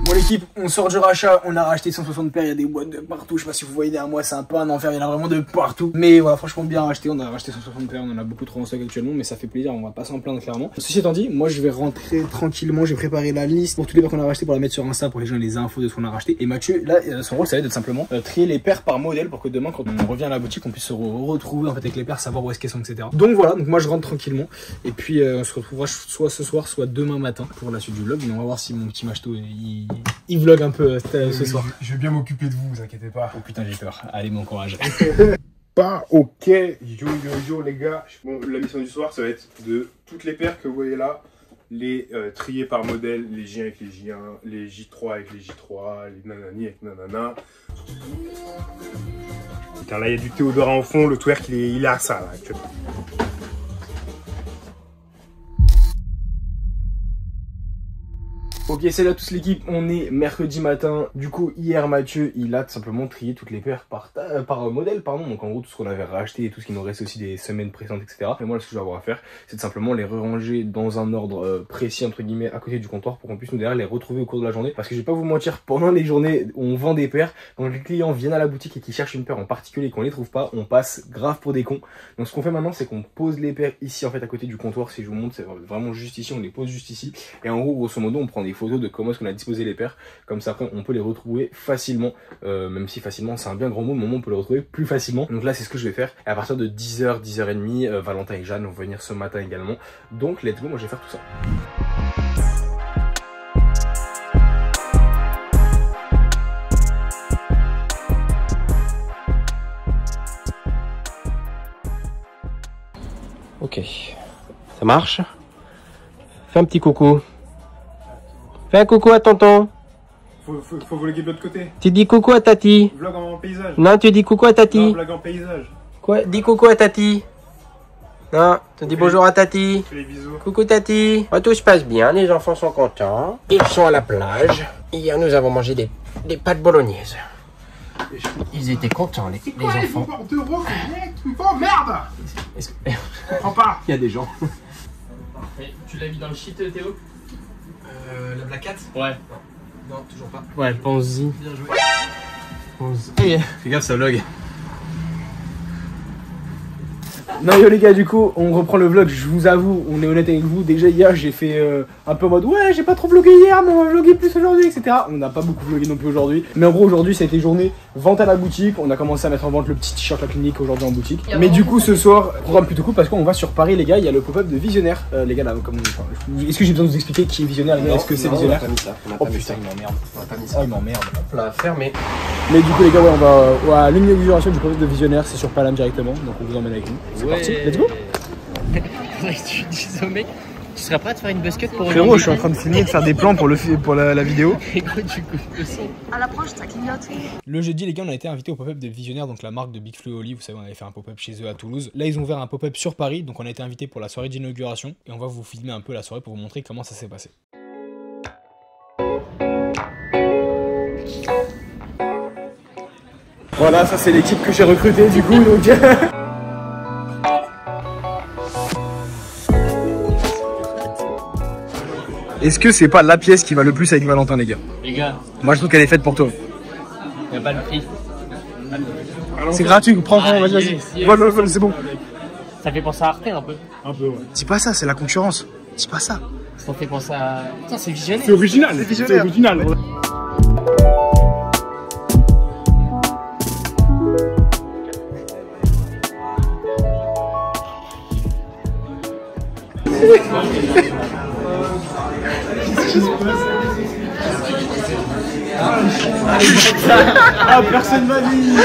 Bon l'équipe, on sort du rachat, on a racheté 160 paires, il y a des boîtes de partout, je sais pas si vous voyez derrière moi, c'est un peu un enfer, il y en a vraiment de partout. Mais voilà, franchement bien racheté, on a racheté 160 paires, on en a beaucoup trop en stock actuellement, mais ça fait plaisir, on va pas s'en plaindre clairement. Ceci étant dit, moi je vais rentrer tranquillement, j'ai préparé la liste pour tous les paires qu'on a racheté pour la mettre sur Insta pour les gens les infos de ce qu'on a racheté. Et Mathieu, là, son rôle ça va être de simplement trier les paires par modèle pour que demain quand on revient à la boutique, on puisse se retrouver en fait avec les paires, savoir où est-ce qu'elles sont, etc. Donc voilà, donc moi je rentre tranquillement et puis on se retrouvera soit ce soir, soit demain matin pour la suite du vlog, mais on va voir si mon petit Machto il vlog un peu ce soir. Je vais bien m'occuper de vous inquiétez pas. Oh putain, j'ai peur. Allez, bon courage. Pas ok. Yo les gars. Bon, la mission du soir, ça va être de toutes les paires que vous voyez là, les trier par modèle, les J1 avec les J1, les J3 avec les J3, les nanani avec nanana. Putain, là il y a du Théodora en fond, le twerk il est à ça là actuellement. Ok, salut à tous l'équipe, on est mercredi matin. Du coup, hier Mathieu, il a tout simplement trié toutes les paires par modèle, pardon. Donc en gros, tout ce qu'on avait racheté et tout ce qui nous reste aussi des semaines précédentes, etc. Et moi, ce que je vais avoir à faire, c'est de simplement les ranger dans un ordre précis, entre guillemets, à côté du comptoir pour qu'on puisse nous derrière les retrouver au cours de la journée. Parce que je vais pas vous mentir, pendant les journées où on vend des paires, quand les clients viennent à la boutique et qu'ils cherchent une paire en particulier et qu'on les trouve pas, on passe grave pour des cons. Donc ce qu'on fait maintenant, c'est qu'on pose les paires ici, en fait, à côté du comptoir. Si je vous montre, c'est vraiment juste ici, on les pose juste ici. Et en gros, grosso modo, on prend des photos de comment est-ce qu'on a disposé les paires, comme ça après on peut les retrouver facilement, même si facilement c'est un bien grand mot, mais on peut les retrouver plus facilement. Donc là c'est ce que je vais faire, et à partir de 10h, 10h30, Valentin et Jeanne vont venir ce matin également, donc let's go, moi je vais faire tout ça. Ok, ça marche. Fais un petit coucou. Fais un coucou à tonton. Faut vloguer de l'autre côté. Tu dis coucou à tati. Vlog en paysage. Non, tu dis coucou à tati. Non, vlog en paysage. Quoi? Dis coucou à tati. Non, tu dis bonjour à tati. Fais les bisous. Coucou tati. Oh, tout se passe bien, les enfants sont contents. Ils sont à la plage. Hier, nous avons mangé des pâtes bolognaises. Ils étaient contents, les enfants. Oh merde! Prends pas. Il y a des gens. Tu l'as mis dans le shit, Théo? La Black Cat? Ouais. Non, toujours pas. Ouais, pense-y. Bien joué. Hey. Fais gaffe, ça vlog. Non yo les gars, du coup on reprend le vlog, je vous avoue, on est honnête avec vous, déjà hier j'ai fait un peu en mode ouais j'ai pas trop vlogué hier mais on va vloguer plus aujourd'hui, etc. On n'a pas beaucoup vlogué non plus aujourd'hui, mais en gros aujourd'hui ça a été journée vente à la boutique, on a commencé à mettre en vente le petit t-shirt La Clinique aujourd'hui en boutique. Mais du coup ce soir, programme plutôt cool parce qu'on va sur Paris les gars, il y a le pop-up de Visionnaire. Les gars là, comme est-ce que j'ai besoin de vous expliquer qui est Visionnaire, les gars? Est-ce que c'est Visionnaire? Oh putain il m'emmerde. Oh il m'emmerde. Hop là, fermé. Mais du coup les gars ouais, on va à l'inauguration du pop-up de Visionnaire, c'est sur Paname directement, donc on vous emmène avec nous. C'est parti, let's go. Faudrait que tu dises au mec, tu serais prêt à te faire une basket pour... Frérot, je suis en train de filmer, de faire des plans pour la vidéo. Et gros, tu coupes le son. À l'approche, ça clignote. Le jeudi, les gars, on a été invités au pop-up de Visionnaire, donc la marque de Big Flo et Oli. Vous savez, on avait fait un pop-up chez eux à Toulouse. Là, ils ont ouvert un pop-up sur Paris, donc on a été invités pour la soirée d'inauguration. Et on va vous filmer un peu la soirée pour vous montrer comment ça s'est passé. Voilà, ça c'est l'équipe que j'ai recrutée du coup, donc... Est-ce que c'est pas la pièce qui va le plus avec Valentin, les gars? Les gars. Moi, je trouve qu'elle est faite pour toi. Y'a pas le prix. C'est gratuit, prends, vas-y. Voilà, c'est bon. Ça fait penser à Arte un peu. Un peu, ouais. Dis pas ça, c'est la concurrence. Dis pas ça. Ça fait penser à... Putain, c'est visionnaire. C'est original. C'est visionnaire. C'est original. Ah, personne m'a dit.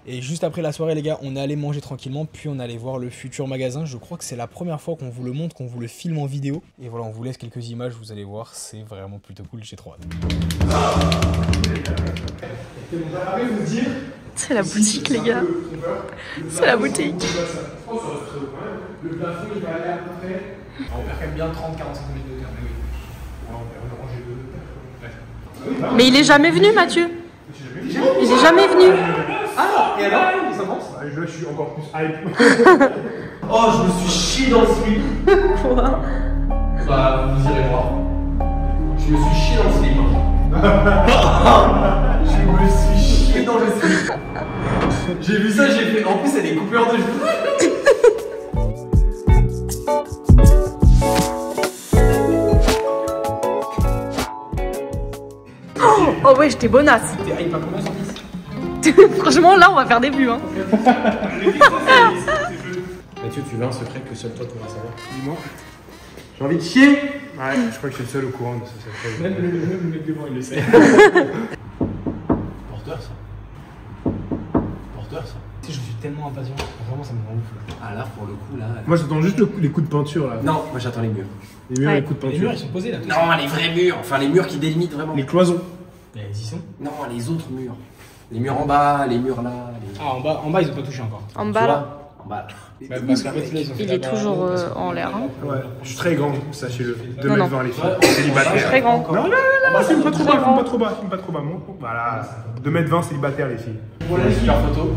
Et juste après la soirée, les gars, on est allé manger tranquillement, puis on allait voir le futur magasin. Je crois que c'est la première fois qu'on vous le montre, qu'on vous le filme en vidéo. Et voilà, on vous laisse quelques images, vous allez voir, c'est vraiment plutôt cool, j'ai trop hâte. C'est la boutique, les gars. C'est la boutique. Le plafond, il va aller à peu près. On perd quand même bien 30-40 cm de terre, mais oui. Mais il est jamais venu, Mathieu. Il est jamais venu. Ah, et alors, ça pense? Là, je suis encore plus hype. Oh, je me suis chié dans le slip. Quoi? Bah, vous irez voir. Je me suis chié dans le slip. Je me suis chié dans le slip. J'ai vu ça, j'ai fait. En plus, elle est coupée en deux. Oh ouais, j'étais bonasse. T'es hype à combien sur 10? Franchement, là, on va faire des vues. Hein. Mathieu, tu veux un secret que seul toi pourras savoir? Dis-moi. J'ai envie de chier. Ouais, je crois que je suis le seul au courant de ça. Même le mec devant, il le sait. Porteur, ça. Porteur, ça. Tu sais, je suis tellement impatient. Vraiment, ça me rend ouf. Ah là, pour le coup, là. Moi, j'attends juste les coups de peinture là. Non, moi j'attends les murs. Les murs, Ouais. les coups de Les peinture. murs, ils sont posés là. Non, les vrais murs. Enfin, les murs qui délimitent vraiment. Les cloisons. Mais ils y sont. Non, les autres murs. Les murs en bas, les murs là. Les... Ah, en bas, ils ont pas touché encore. En Tu bas, là. vois en bas. Bah, parce qu'en fait, là, ils ont fait Il la est barre toujours parce que- en l'air. Hein. Ouais, je suis très grand, sachez-le. 2 Non, mètres non. 20 les filles. Célibataire. Très grand. Non, filme pas trop bas, filme pas trop bas, filme pas trop bas. Voilà, 2 mètres 20 célibataire les filles. Voilà les super photos.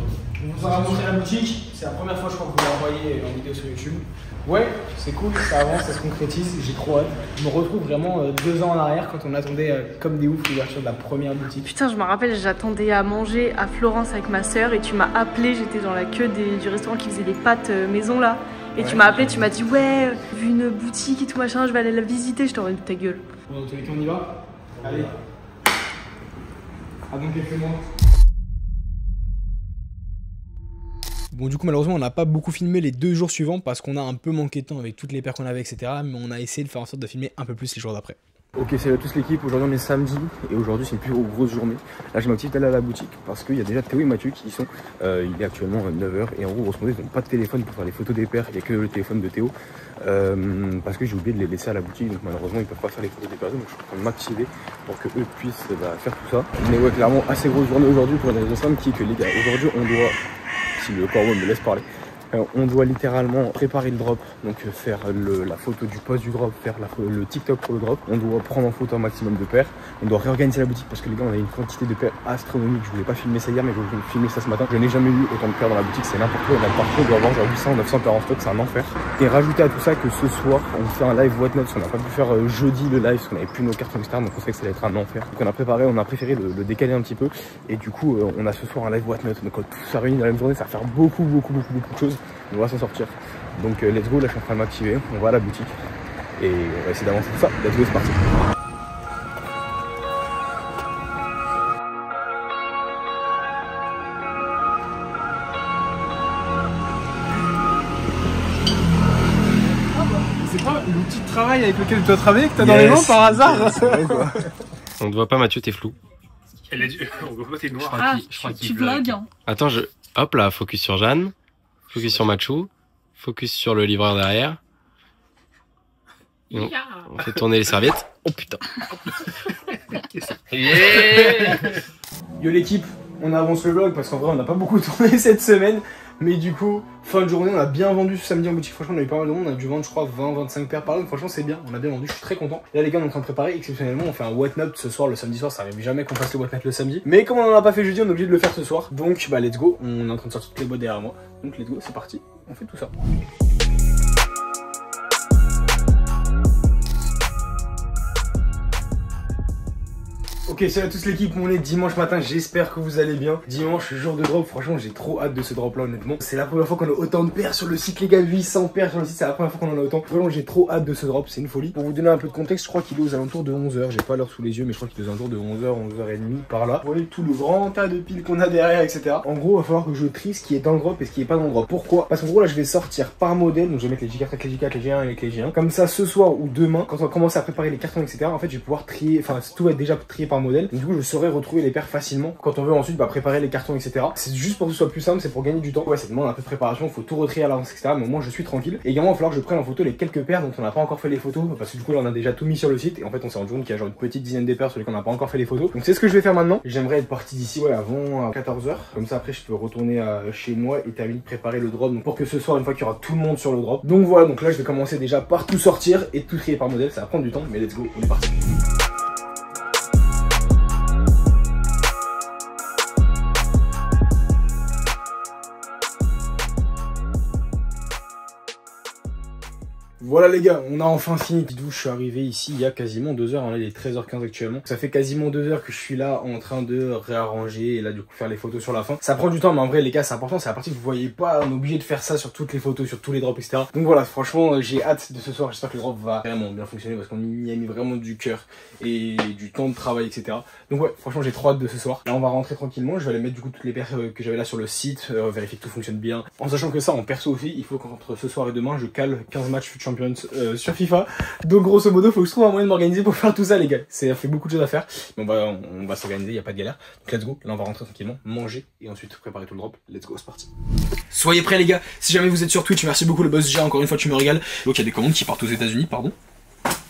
On vous aura montré la boutique. C'est la première fois, je crois, que vous l'envoyez en vidéo sur YouTube. Ouais, c'est cool, ça avance, ça se concrétise. J'ai trop hâte. Je me retrouve vraiment 2 ans en arrière quand on attendait comme des oufs l'ouverture de la première boutique. Putain, je me rappelle, j'attendais à manger à Florence avec ma soeur et tu m'as appelé. J'étais dans la queue du restaurant qui faisait des pâtes maison là. Et tu m'as appelé, tu m'as dit ouais, vu une boutique et tout machin, je vais aller la visiter. Je t'aurais dit ta gueule. Bon, dans tous les cas, on y va. Allez. À dans quelques mois. Bon, du coup, malheureusement, on n'a pas beaucoup filmé les 2 jours suivants parce qu'on a un peu manqué de temps avec toutes les paires qu'on avait, etc. Mais on a essayé de faire en sorte de filmer un peu plus les jours d'après. Ok, salut à tous l'équipe. Aujourd'hui, on est samedi et aujourd'hui, c'est une plus grosse journée. Là, j'ai ma petite allée à la boutique parce qu'il y a déjà Théo et Mathieu qui y sont. Il est actuellement 9h et en gros, grosso modo, ils n'ont pas de téléphone pour faire les photos des paires. Il n'y a que le téléphone de Théo parce que j'ai oublié de les laisser à la boutique. Donc, malheureusement, ils ne peuvent pas faire les photos des personnes. Donc, je suis en train de m'activer pour que eux puissent faire tout ça. Mais ouais, clairement, assez grosse journée aujourd'hui pour une raison simple qui est que les gars, aujourd'hui, on doit. Si le corbeau me laisse parler. On doit littéralement préparer le drop, donc faire la photo du post du drop, faire le TikTok pour le drop. On doit prendre en photo un maximum de paires. On doit réorganiser la boutique parce que les gars, on a une quantité de paires astronomique. Je voulais pas filmer ça hier, mais je voulais filmer ça ce matin. Je n'ai jamais eu autant de paires dans la boutique, c'est n'importe quoi. On a partout, on doit avoir genre 800, 900 paires en stock, c'est un enfer. Et rajouter à tout ça que ce soir, on fait un live What Not, parce qu'on n'a pas pu faire jeudi le live, parce qu'on n'avait plus nos cartons etc. Donc on sait que ça allait être un enfer. Donc on a préparé, on a préféré le décaler un petit peu. Et du coup, on a ce soir un live What Not. Donc quand tout ça réunit dans la même journée, ça va faire beaucoup de choses. On va s'en sortir. Donc let's go, là je suis en train de m'activer, on va à la boutique et on va essayer d'avancer tout ça. Let's go, c'est parti. C'est pas l'outil de travail avec lequel tu dois travailler que t'as dans les mains par hasard? On te voit pas, Mathieu, t'es flou. Elle a dit, on voit pas tes noirs. Je crois qu'il tu vlogs. Attends, hop là, focus sur Jeanne, focus sur Machou, focus sur le livreur derrière. Et on fait tourner les serviettes. Oh putain. Yeah. Yo l'équipe, on avance le vlog parce qu'en vrai on n'a pas beaucoup tourné cette semaine. Mais du coup, fin de journée, on a bien vendu ce samedi en boutique. Franchement, on a eu pas mal de monde. On a dû vendre, je crois, 20-25 paires par là. Donc franchement, c'est bien. On a bien vendu. Je suis très content. Et là, les gars, on est en train de préparer. Exceptionnellement, on fait un whatnot ce soir, le samedi soir. Ça arrive jamais qu'on fasse le whatnot le samedi. Mais comme on en a pas fait jeudi, on est obligé de le faire ce soir. Donc, bah, let's go. On est en train de sortir toutes les boîtes derrière moi. Donc, let's go, c'est parti. On fait tout ça. Ok, salut à tous l'équipe, on est dimanche matin, j'espère que vous allez bien. Dimanche, jour de drop, franchement j'ai trop hâte de ce drop là honnêtement. C'est la première fois qu'on a autant de paires sur le site les gars, 800 paires sur le site, c'est la première fois qu'on en a autant. Vraiment j'ai trop hâte de ce drop, c'est une folie. Pour vous donner un peu de contexte, je crois qu'il est aux alentours de 11h, j'ai pas l'heure sous les yeux mais je crois qu'il est aux alentours de 11h, 11h30 par là. Vous voyez tout le grand tas de piles qu'on a derrière etc. En gros il va falloir que je trie ce qui est dans le drop et ce qui est pas dans le drop. Pourquoi? Parce qu'en gros là je vais sortir par modèle, donc je vais mettre les J4 avec les J4, les G1 avec les G1. Comme ça ce soir ou demain, quand on va commencer à préparer les cartons etc. En fait je vais pouvoir trier, enfin tout va être déjà trié par modèle. Donc, du coup je saurai retrouver les paires facilement quand on veut ensuite préparer les cartons etc. C'est juste pour que ce soit plus simple, c'est pour gagner du temps. Ouais, ça demande un peu de préparation, faut tout retrier à l'avance etc. Mais au moins je suis tranquille. Et également il va falloir que je prenne en photo les quelques paires dont on n'a pas encore fait les photos parce que du coup là on a déjà tout mis sur le site et en fait on s'est rendu compte qu'il y a genre une petite dizaine de paires sur lesquelles on n'a pas encore fait les photos. Donc c'est ce que je vais faire maintenant. J'aimerais être parti d'ici avant 14h. Comme ça après je peux retourner chez moi et terminer de préparer le drop. Donc pour que ce soir une fois qu'il y aura tout le monde sur le drop. Donc voilà, donc là je vais commencer déjà par tout sortir et tout trier par modèle. Ça va prendre du temps mais let's go, on est parti. Voilà les gars, on a enfin fini. Dites-vous, je suis arrivé ici il y a quasiment 2 heures, là il est 13h15 actuellement. Ça fait quasiment 2 heures que je suis là en train de réarranger et là du coup faire les photos sur la fin. Ça prend du temps mais en vrai les gars c'est important, c'est la partie que vous voyez pas, on est obligé de faire ça sur toutes les photos, sur tous les drops etc. Donc voilà, franchement j'ai hâte de ce soir, j'espère que le drop va vraiment bien fonctionner parce qu'on y a mis vraiment du cœur et du temps de travail etc. Donc ouais, franchement j'ai trop hâte de ce soir. Là on va rentrer tranquillement, je vais aller mettre du coup toutes les paires que j'avais là sur le site, vérifier que tout fonctionne bien. En sachant que ça en perso aussi, il faut qu'entre ce soir et demain je cale 15 matchs Champions sur FIFA. Donc grosso modo faut que je trouve un moyen de m'organiser pour faire tout ça les gars. Ça fait beaucoup de choses à faire. Mais on va s'organiser, y a pas de galère. Donc let's go, là on va rentrer tranquillement, manger et ensuite préparer tout le drop. Let's go, c'est parti. Soyez prêts les gars, si jamais vous êtes sur Twitch, merci beaucoup le boss G, encore une fois tu me régales. Donc il y a des commandes qui partent aux États-Unis, pardon.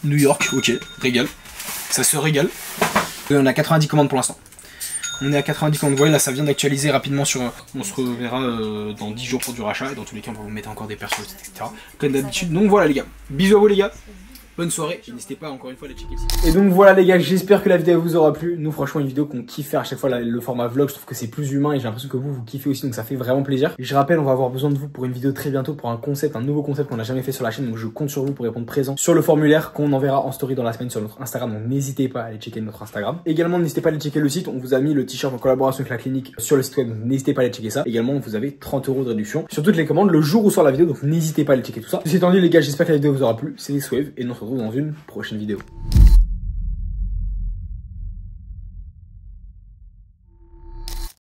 New York, ok, régale. Ça se régale. On a 90 commandes pour l'instant. On est à 90 commandes, vous voyez là ça vient d'actualiser rapidement sur... On se reverra dans 10 jours pour du rachat et dans tous les cas on va vous mettre encore des persos etc. Comme d'habitude, donc voilà les gars, bisous à vous les gars. Bonne soirée, et n'hésitez pas encore une fois à les checker ici. Et donc voilà les gars, j'espère que la vidéo vous aura plu. Nous franchement une vidéo qu'on kiffe faire à chaque fois, le format vlog, je trouve que c'est plus humain et j'ai l'impression que vous kiffez aussi, donc ça fait vraiment plaisir. Et je rappelle, on va avoir besoin de vous pour une vidéo très bientôt, pour un concept, un nouveau concept qu'on n'a jamais fait sur la chaîne, donc je compte sur vous pour répondre présent sur le formulaire qu'on enverra en story dans la semaine sur notre Instagram, donc n'hésitez pas à aller checker notre Instagram. Également n'hésitez pas à aller checker le site, on vous a mis le t-shirt en collaboration avec la clinique sur le site web, donc n'hésitez pas à aller checker ça. Également vous avez 30 € de réduction sur toutes les commandes le jour où sort la vidéo, donc n'hésitez pas à aller checker tout ça. Ceci étant dit les gars, j'espère que la vidéo vous aura plu, c'est Swave et nous on se retrouve dans une prochaine vidéo.